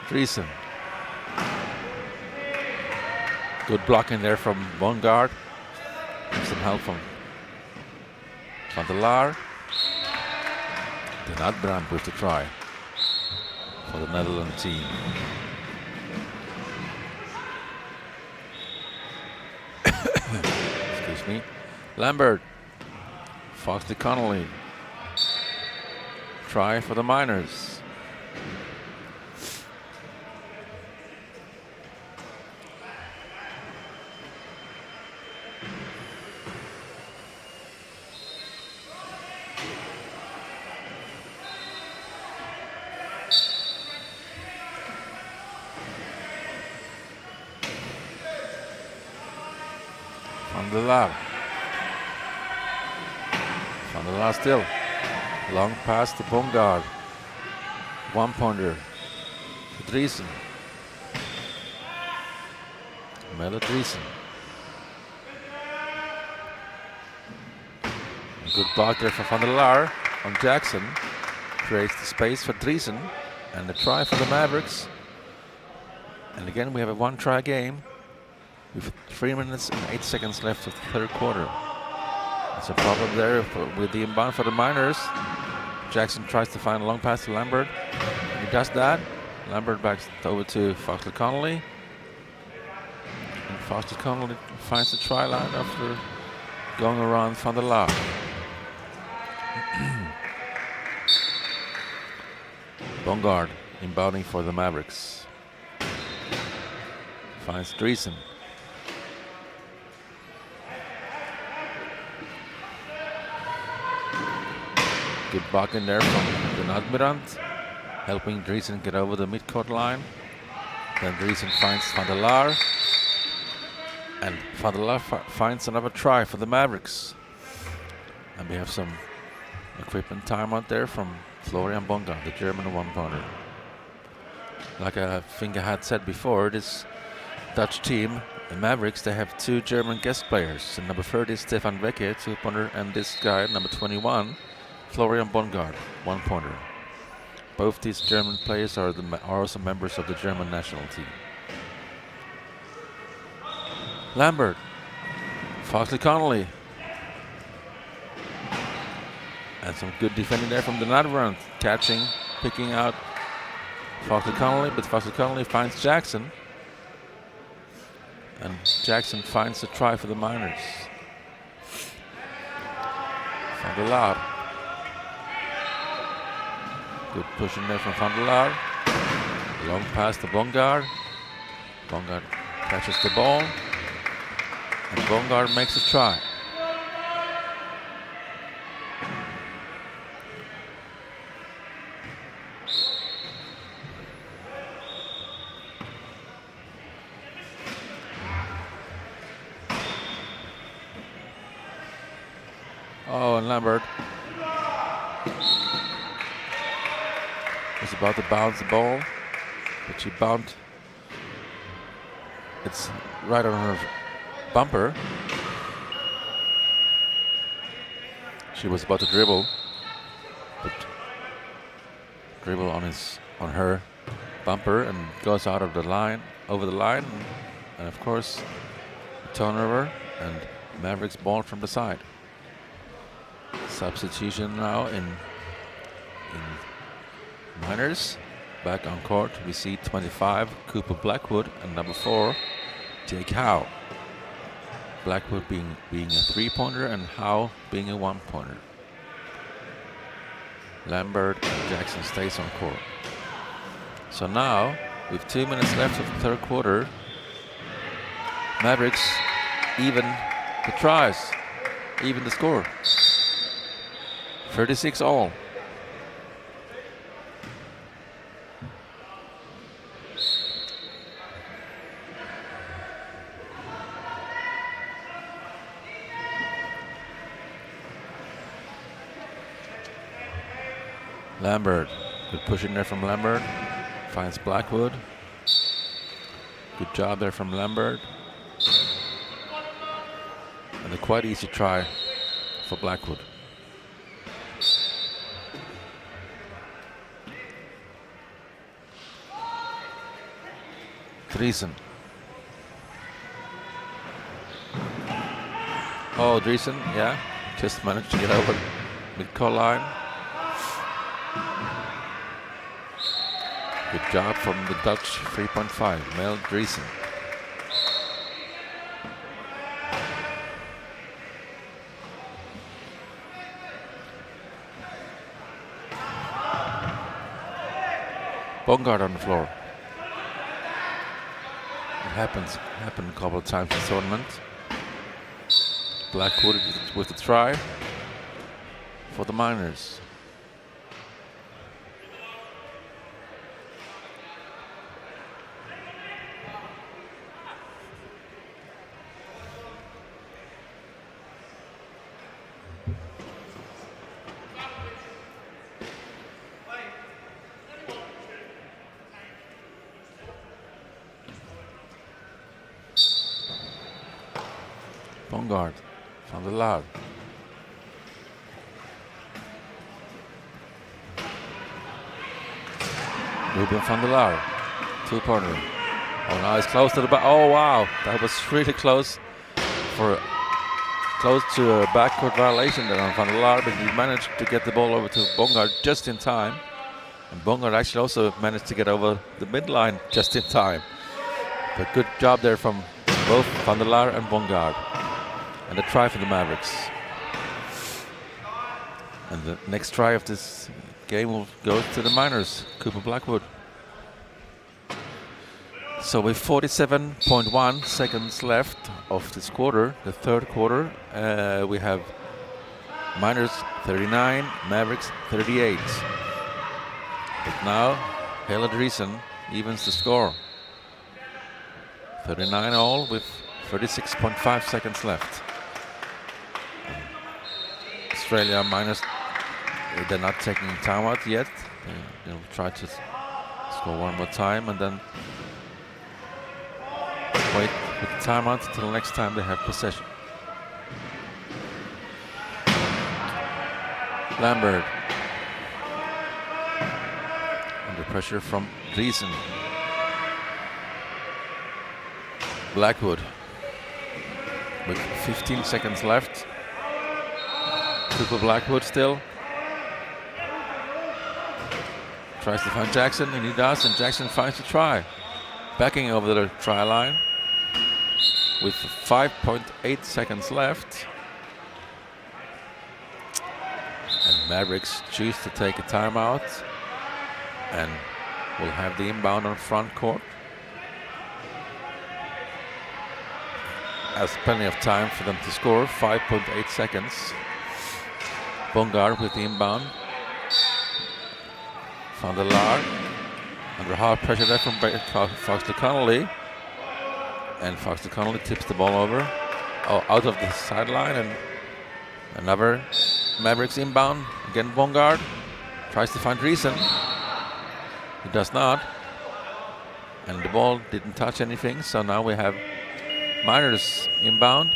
Driesen. Good blocking there from Bongard. Some help from Van der Laar. De Nadbrand with the try for the Netherlands team. Excuse me. Lambert. Foxley Connolly. Try for the Miners. Van der Laar. Van der Laar still. Long pass to Bongard. 1-pointer to Driesen. Melle Driesen. A good block there for Van der Laar on Jackson. Creates the space for Driesen. And the try for the Mavericks. And again we have a one-try game with 3 minutes and 8 seconds left of the third quarter. There's a problem there with the inbound for the Miners. Jackson tries to find a long pass to Lambert. He does that. Lambert backs over to Foxley Connolly. And Foxley Connolly finds the try line after going around Van der Laar. Bongard inbounding for the Mavericks. Finds Driesen. Good block in there from the Nadbrand, helping Driesen get over the midcourt line. Then Driesen finds Van der Laar. And Van der Laar finds another try for the Mavericks. And we have some equipment timeout there from Florian Bongard, the German one-pointer. Like I think I had said before, this Dutch team, the Mavericks, they have 2 German guest players. And number 30 is Stefan Wecke, 2-pointer, and this guy, number 21, Florian Bongard, 1-pointer. Both these German players are also members of the German national team. Lambert, Foxley Connolly. And some good defending there from the Nadbrand, catching, picking out Foxley Connolly, but Foxley Connolly finds Jackson. And Jackson finds the try for the Miners. Van der Laar. Good push in there from Van der Laar. Long pass to Bongard. Bongard catches the ball. And Bongard makes a try. Oh, and Lambert was about to bounce the ball, but she bounced. It's right on her bumper. She was about to dribble, but dribble on her bumper and goes out of the line, over the line, and of course, turnover and Mavericks ball from the side. Substitution now in Miners. Back on court, we see 25 Cooper Blackwood and number 4 Jake Howe. Blackwood being a 3-pointer and Howe being a 1-pointer. Lambert and Jackson stays on court. So now, with 2 minutes left of the third quarter, Mavericks even the tries, even the score. 36 all. Lambert, good push in there from Lambert. Finds Blackwood. Good job there from Lambert. And a quite easy try for Blackwood. Driesen. Oh, Driesen, yeah, just managed to get over mid-court line. Good job from the Dutch 3.5, Mel Driesen. Bongard on the floor. It happened a couple of times in the tournament. Blackwood with the try for the Miners. Bongard van der Laar. Ruben van der Laar, two-pointer. Oh, now it's close to the back. Oh, wow, that was really close to a backcourt violation there on van der Laar, but he managed to get the ball over to Bongard just in time. And Bongard actually also managed to get over the midline just in time. But good job there from both van der Laar and Bongard. And a try for the Mavericks. And the next try of this game will go to the Miners, Cooper Blackwood. So with 47.1 seconds left of this quarter, the third quarter, we have Miners 39, Mavericks 38. But now, Helle Driesen evens the score. 39 all with 36.5 seconds left. Australia Miners, they're not taking timeout yet. They'll try to score one more time and then wait with the timeout until next time they have possession. Lambert. Under pressure from Driesen. Blackwood. With 15 seconds left. Cooper Blackwood still. Tries to find Jackson, and he does, and Jackson finds the try. Backing over the try line with 5.8 seconds left. And Mavericks choose to take a timeout and will have the inbound on front court. Has plenty of time for them to score, 5.8 seconds. Bongard with the inbound. Van der Laar under hard pressure there from Foxley Connolly. And Foxley Connolly tips the ball over. Oh, out of the sideline, and another Mavericks inbound. Again Bongard tries to find Driesen. He does not. And the ball didn't touch anything, so now we have Miners inbound.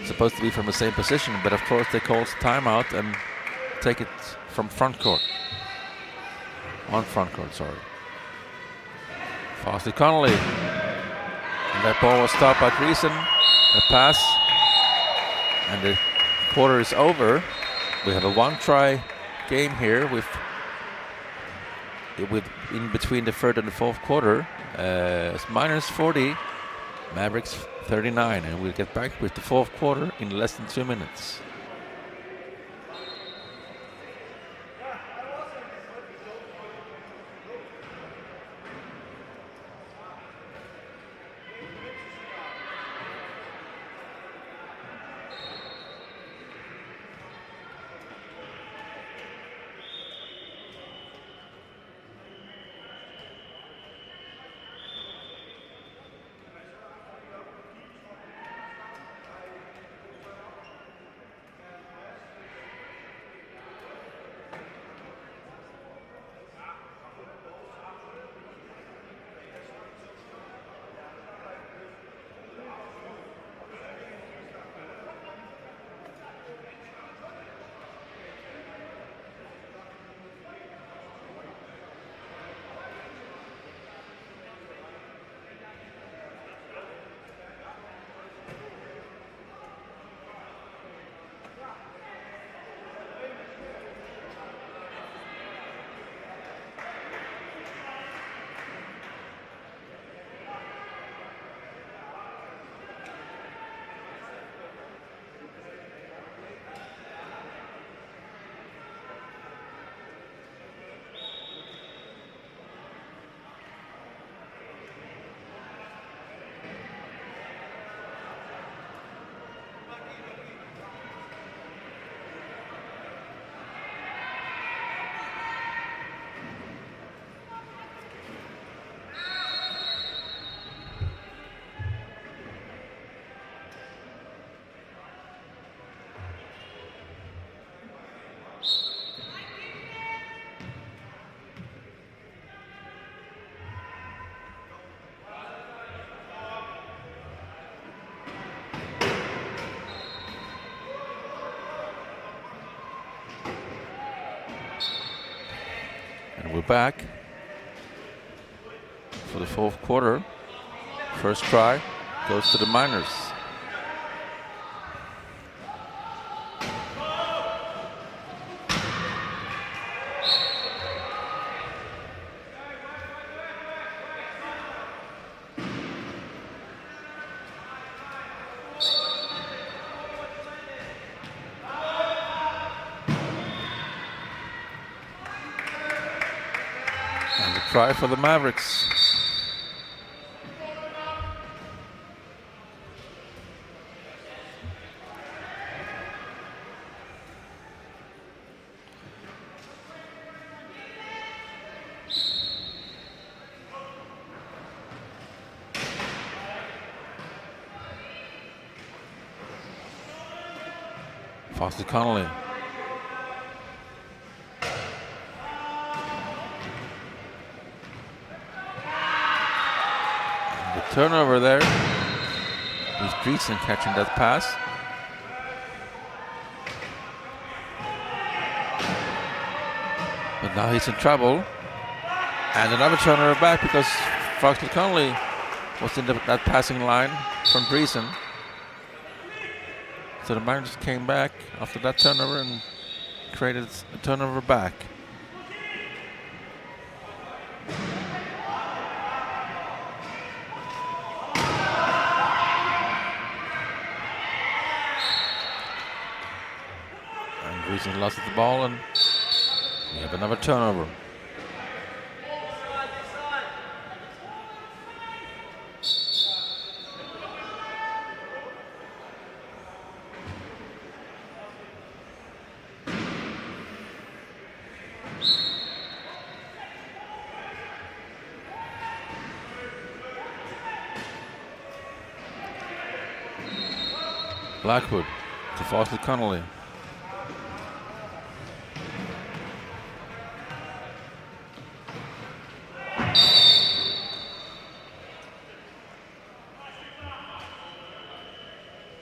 Supposed to be from the same position, but of course they call timeout and take it from front court. On front court, sorry. Foxley Connolly. And that ball was stopped by Driesen. A pass. And the quarter is over. We have a one-try game here with in between the third and the fourth quarter. Miners 40, Mavericks 39, and we'll get back with the fourth quarter in less than 2 minutes. back for the fourth quarter. First try goes to the Miners. And a try for the Mavericks. Foster Connolly. And the turnover there. He's Dreesen catching that pass. But now he's in trouble. And another turnover back because Foster Connolly was in that passing line from Dreesen. So the Mariners came back after that turnover and created a turnover back. And Dreesen lost the ball and we have another turnover. Blackwood to Foster Connolly.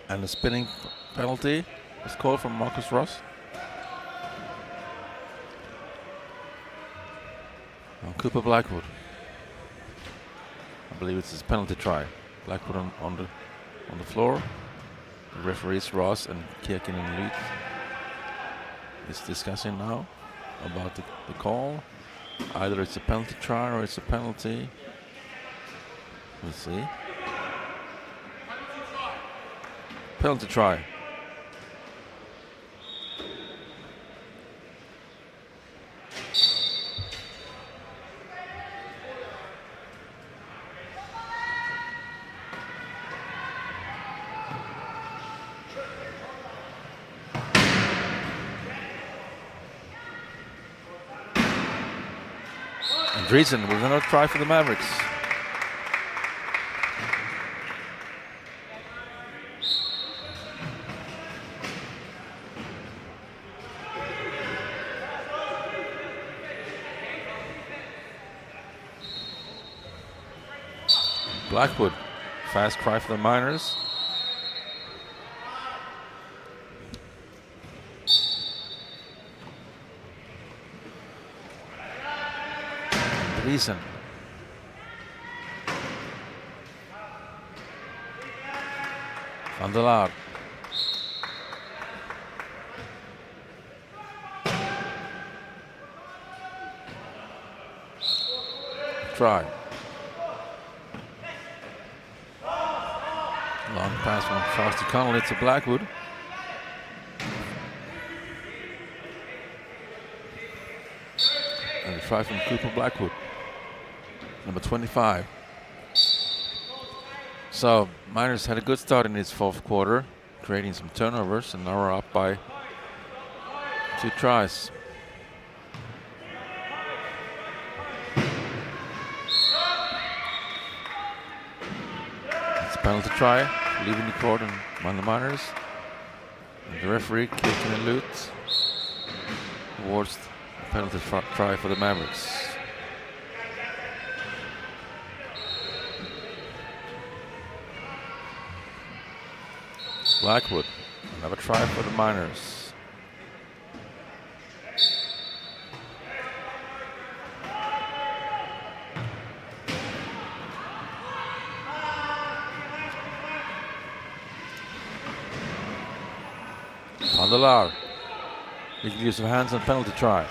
And a spinning penalty is called from Marcus Ross. On Cooper Blackwood. I believe it's his penalty try. Blackwood on the floor. The referees Ross and Kierkennen Lutz is discussing now about the call. Either it's a penalty try or it's a penalty. We'll see. Penalty try. And Dreesen with another try for the Mavericks. Blackwood, fast cry for the Miners. Dreesen. Van der Laar. Try. Long pass from Foster Connolly to Blackwood. And a try from Cooper Blackwood, number 25. So Miners had a good start in this fourth quarter, creating some turnovers, and now we're up by 2 tries. It's a penalty try, leaving the court and on the Miners. And the referee, Kierkennen Lutz, awards the penalty try for the Mavericks. Blackwood, another try for the Miners. Van der Laar. Legal use of hands and penalty try.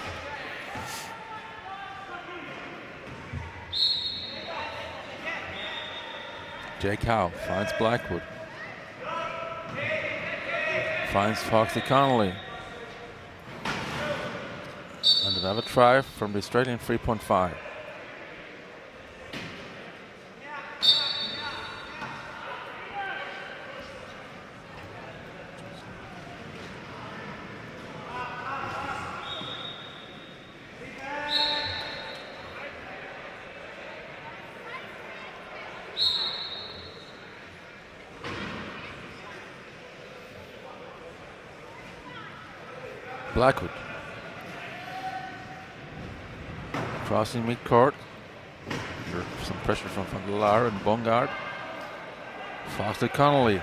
Jake Howe finds Blackwood. Finds Foxy Connolly. And another try from the Australian 3.5. Blackwood. Crossing midcourt. Some pressure from Van der Laar and Bongard. Foster Connolly.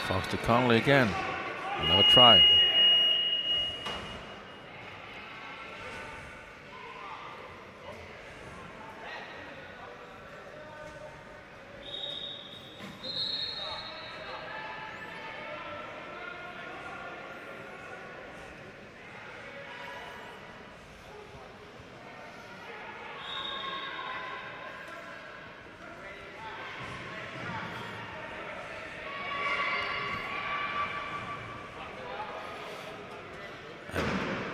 Foster Connolly again. Another try.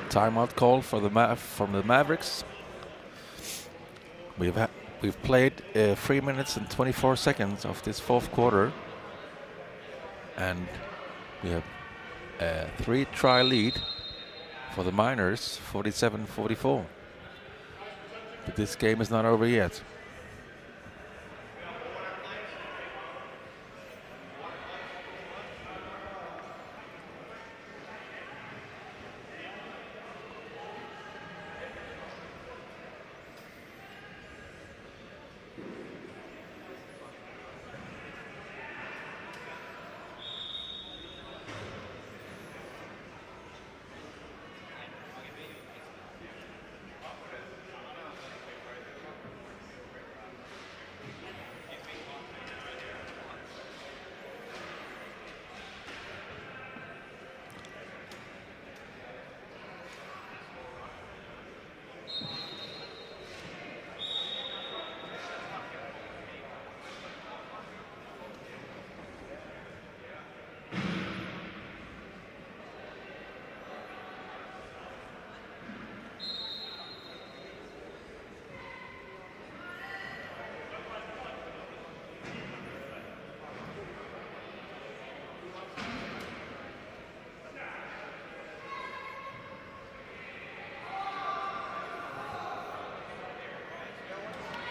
Timeout call for from the Mavericks. We've played 3 minutes and 24 seconds of this fourth quarter, and we have a 3-try lead for the Miners, 47-44. But this game is not over yet.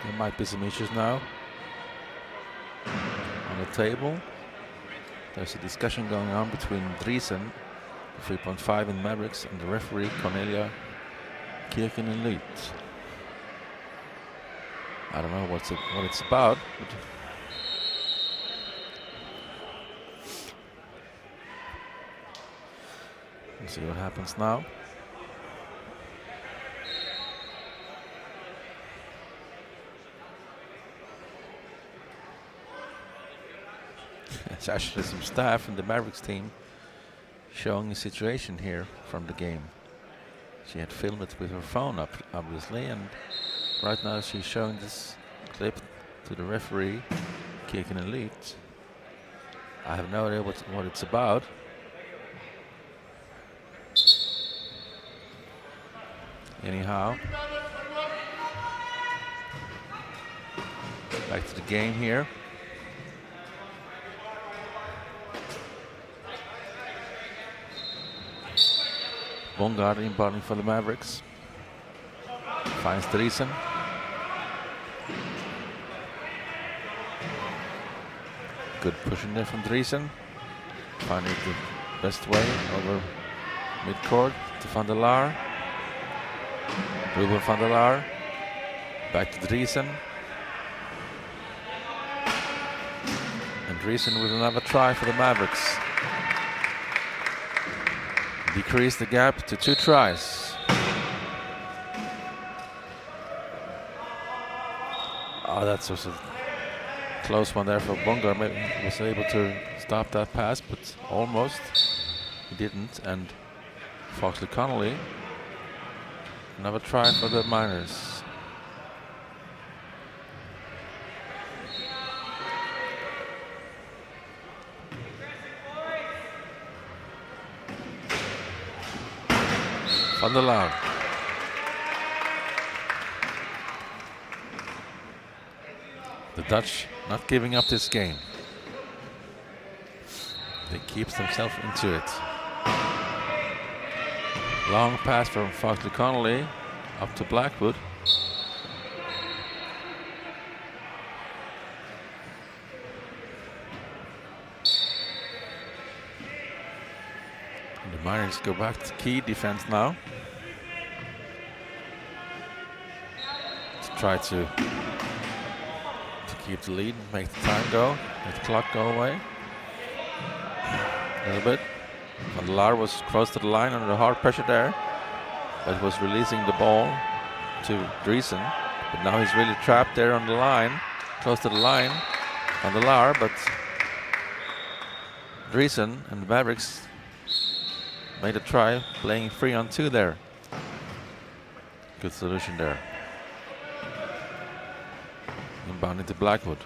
There might be some issues now on the table. There's a discussion going on between Driesen, the 3.5 in Mavericks, and the referee Cornelia Kirken-Leet. I don't know what it's about. But we'll see what happens now. There's actually some staff in the Mavericks team showing the situation here from the game. She had filmed it with her phone up, obviously, and right now she's showing this clip to the referee, Kirken-Leet. I have no idea what it's about. Anyhow, back to the game here. Bongard inbounding for the Mavericks. Finds Driesen. Good pushing there from Driesen. Finding the best way over midcourt to Van der Laar. Ruben Van der Laar. Back to Driesen. And Driesen with another try for the Mavericks. Decrease the gap to 2 tries. Oh, that's also Close one there for Bungar. Maybe he was able to stop that pass, but almost. He didn't. And Foxley Connolly, another try for the Miners. Van der Laar. The Dutch not giving up this game. They keep themselves into it. Long pass from Foxley Connolly up to Blackwood. And the Miners go back to key defense now. To try to keep the lead, make the time go, make the clock go away. A little bit. Van der Laar was close to the line under hard pressure there, but was releasing the ball to Driesen. But now he's really trapped there on the line, close to the line. Van der Laar, but Driesen and the Mavericks made a try, playing 3-on-2 there. Good solution there. Inbound into Blackwood.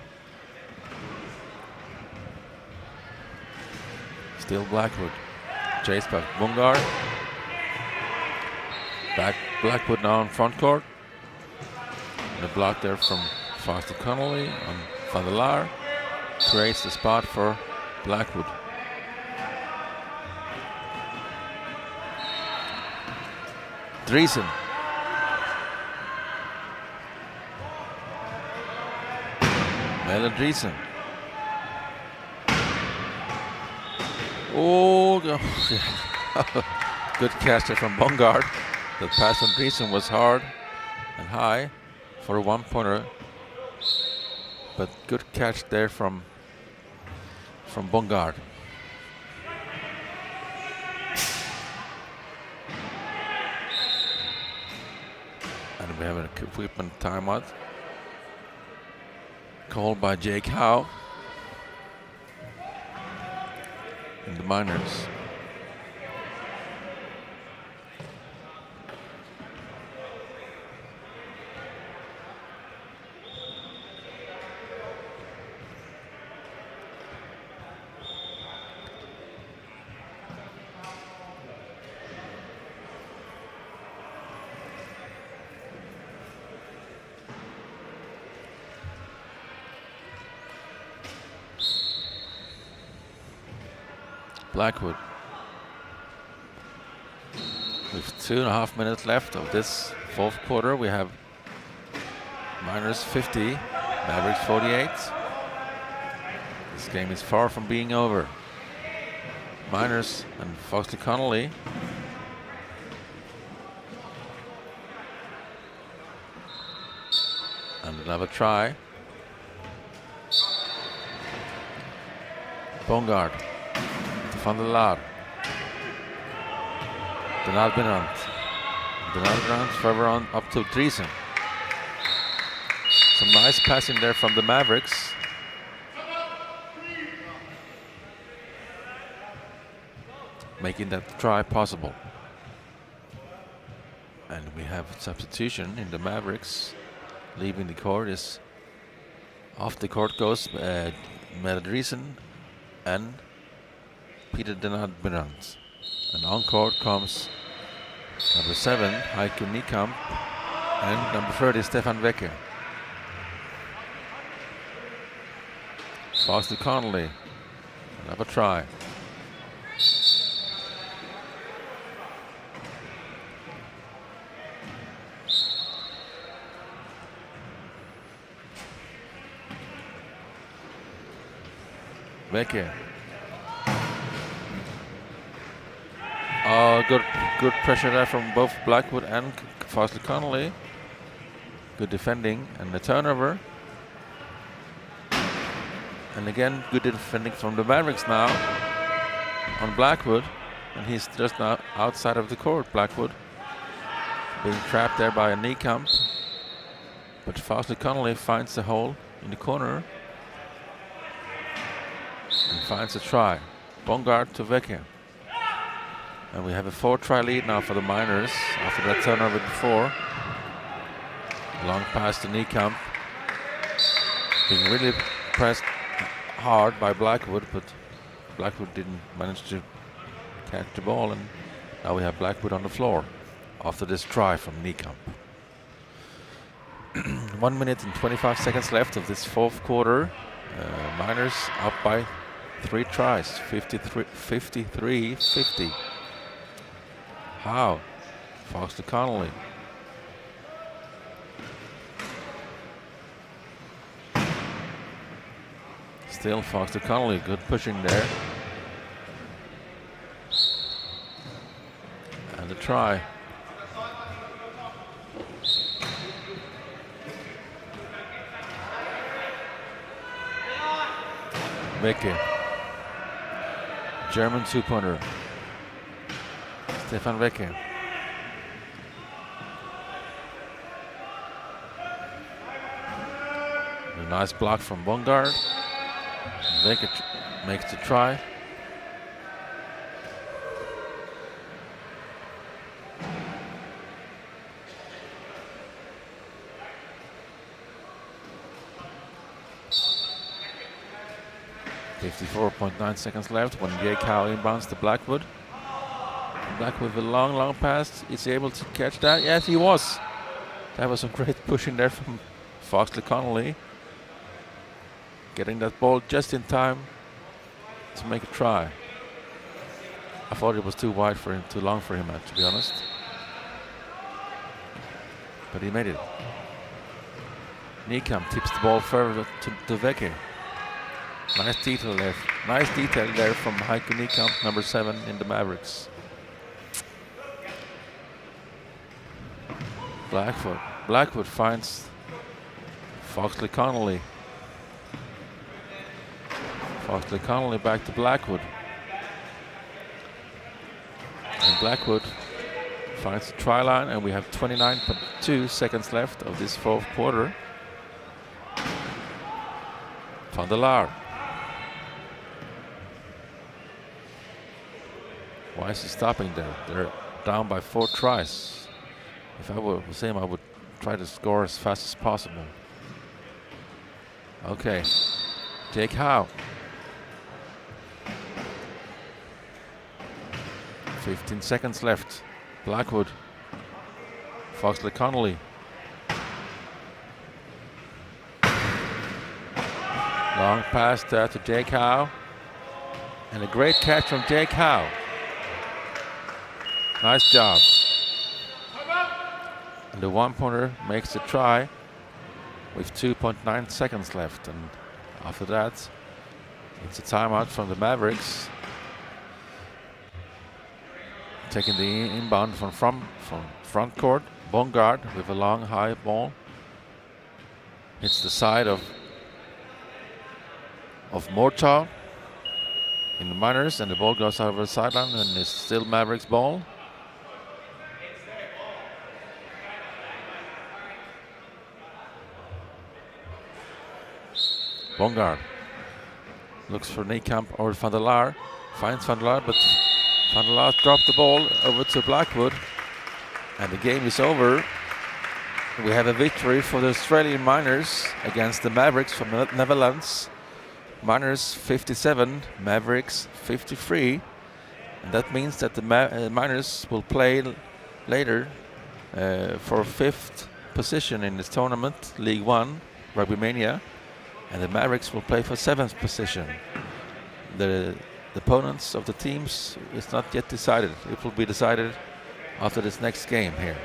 Still Blackwood. Chase by Bungar. Back Blackwood now in front court. And a block there from Foxley Connolly on Van der Laar. Creates the spot for Blackwood. Driesen. Driesen. Oh, good catch there from Bongard. The pass on Driesen was hard and high for a one-pointer, but good catch there from Bongard. And we have an equipment timeout called by Jake Howe and the Miners. Blackwood. With 2.5 minutes left of this fourth quarter, we have Miners 50, Mavericks 48. This game is far from being over. Miners and Foxley Connolly. And another try. Bongard. Van der Laar. De Nalbenant further on up to Driesen. Some nice passing there from the Mavericks. Making that try possible. And we have a substitution in the Mavericks. Leaving the court is off the court goes Driesen and Peter de Nalbenant. And on court comes number 7, Heiko Niekamp, and number 30, Stefan Wecker. Foxley Connolly, another try. Wecker. Oh, good pressure there from both Blackwood and Foxley Connolly. Good defending and the turnover. And again, good defending from the Mavericks now on Blackwood. And he's just now outside of the court, Blackwood. Being trapped there by a Niekamp. But Foxley Connolly finds the hole in the corner finds a try. Bongard to Vecchia. And we have a 4-try lead now for the Miners after that turnover before. Long pass to Niekamp. Being really pressed hard by Blackwood, but Blackwood didn't manage to catch the ball, and now we have Blackwood on the floor after this try from Niekamp. 1 minute and 25 seconds left of this fourth quarter. Miners up by 3 tries, 53-50. How? Fox to Connolly. Still Fox to Connolly, good pushing there. And a try. Vecchia. German 2-pointer. Stefan Vecchia. A nice block from Bongard. Vecchia makes the try. .9 seconds left when Jake Howe inbounds to Blackwood. Blackwood with a long pass. Is he able to catch that? Yes, he was. That was some great pushing there from Foxley Connolly. Getting that ball just in time to make a try. I thought it was too wide for him, too long for him, to be honest. But he made it. Niekamp tips the ball further to Vecchia. Nice detail there. Nice detail there from Heiko Niekamp, number 7 in the Mavericks. Blackwood finds Foxley Connolly. Foxley Connolly back to Blackwood. And Blackwood finds the try line, and we have 29.2 seconds left of this fourth quarter. Van der Laar. Why is he stopping there? They're down by 4 tries. If I was him, I would try to score as fast as possible. Okay, Jake Howe. 15 seconds left. Blackwood. Foxley Connolly. Long pass there to Jake Howe. And a great catch from Jake Howe. Nice job. And the 1-pointer makes the try with 2.9 seconds left. And after that, it's a timeout from the Mavericks. Taking the inbound from front court. Bongard with a long high ball. Hits the side of Mortal in the Miners, and the ball goes over the sideline, and it's still Mavericks ball. Bongard looks for Niekamp or Van der Laar. Finds Van der Laar, but Van der Laar dropped the ball over to Blackwood. And the game is over. We have a victory for the Australian Miners against the Mavericks from the Netherlands. Miners 57, Mavericks 53. And that means that the Miners will play later for 5th position in this tournament, League 1, Rugbymania. And the Mavericks will play for 7th position. The opponents of the teams is not yet decided. It will be decided after this next game here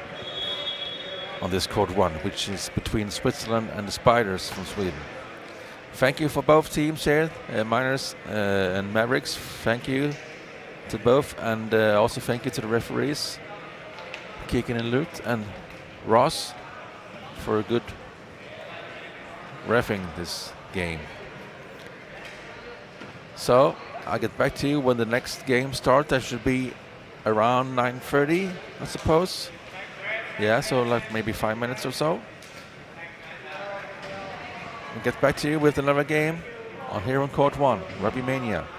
on this court 1, which is between Switzerland and the Spiders from Sweden. Thank you for both teams here, Miners and Mavericks. Thank you to both, and also thank you to the referees, Kikin and Lut and Ross, for a good reffing this game. So I'll get back to you when the next game starts. That should be around 9:30, I suppose. Yeah, so like maybe 5 minutes or so. I'll get back to you with another game On here on court 1, Rugbymania.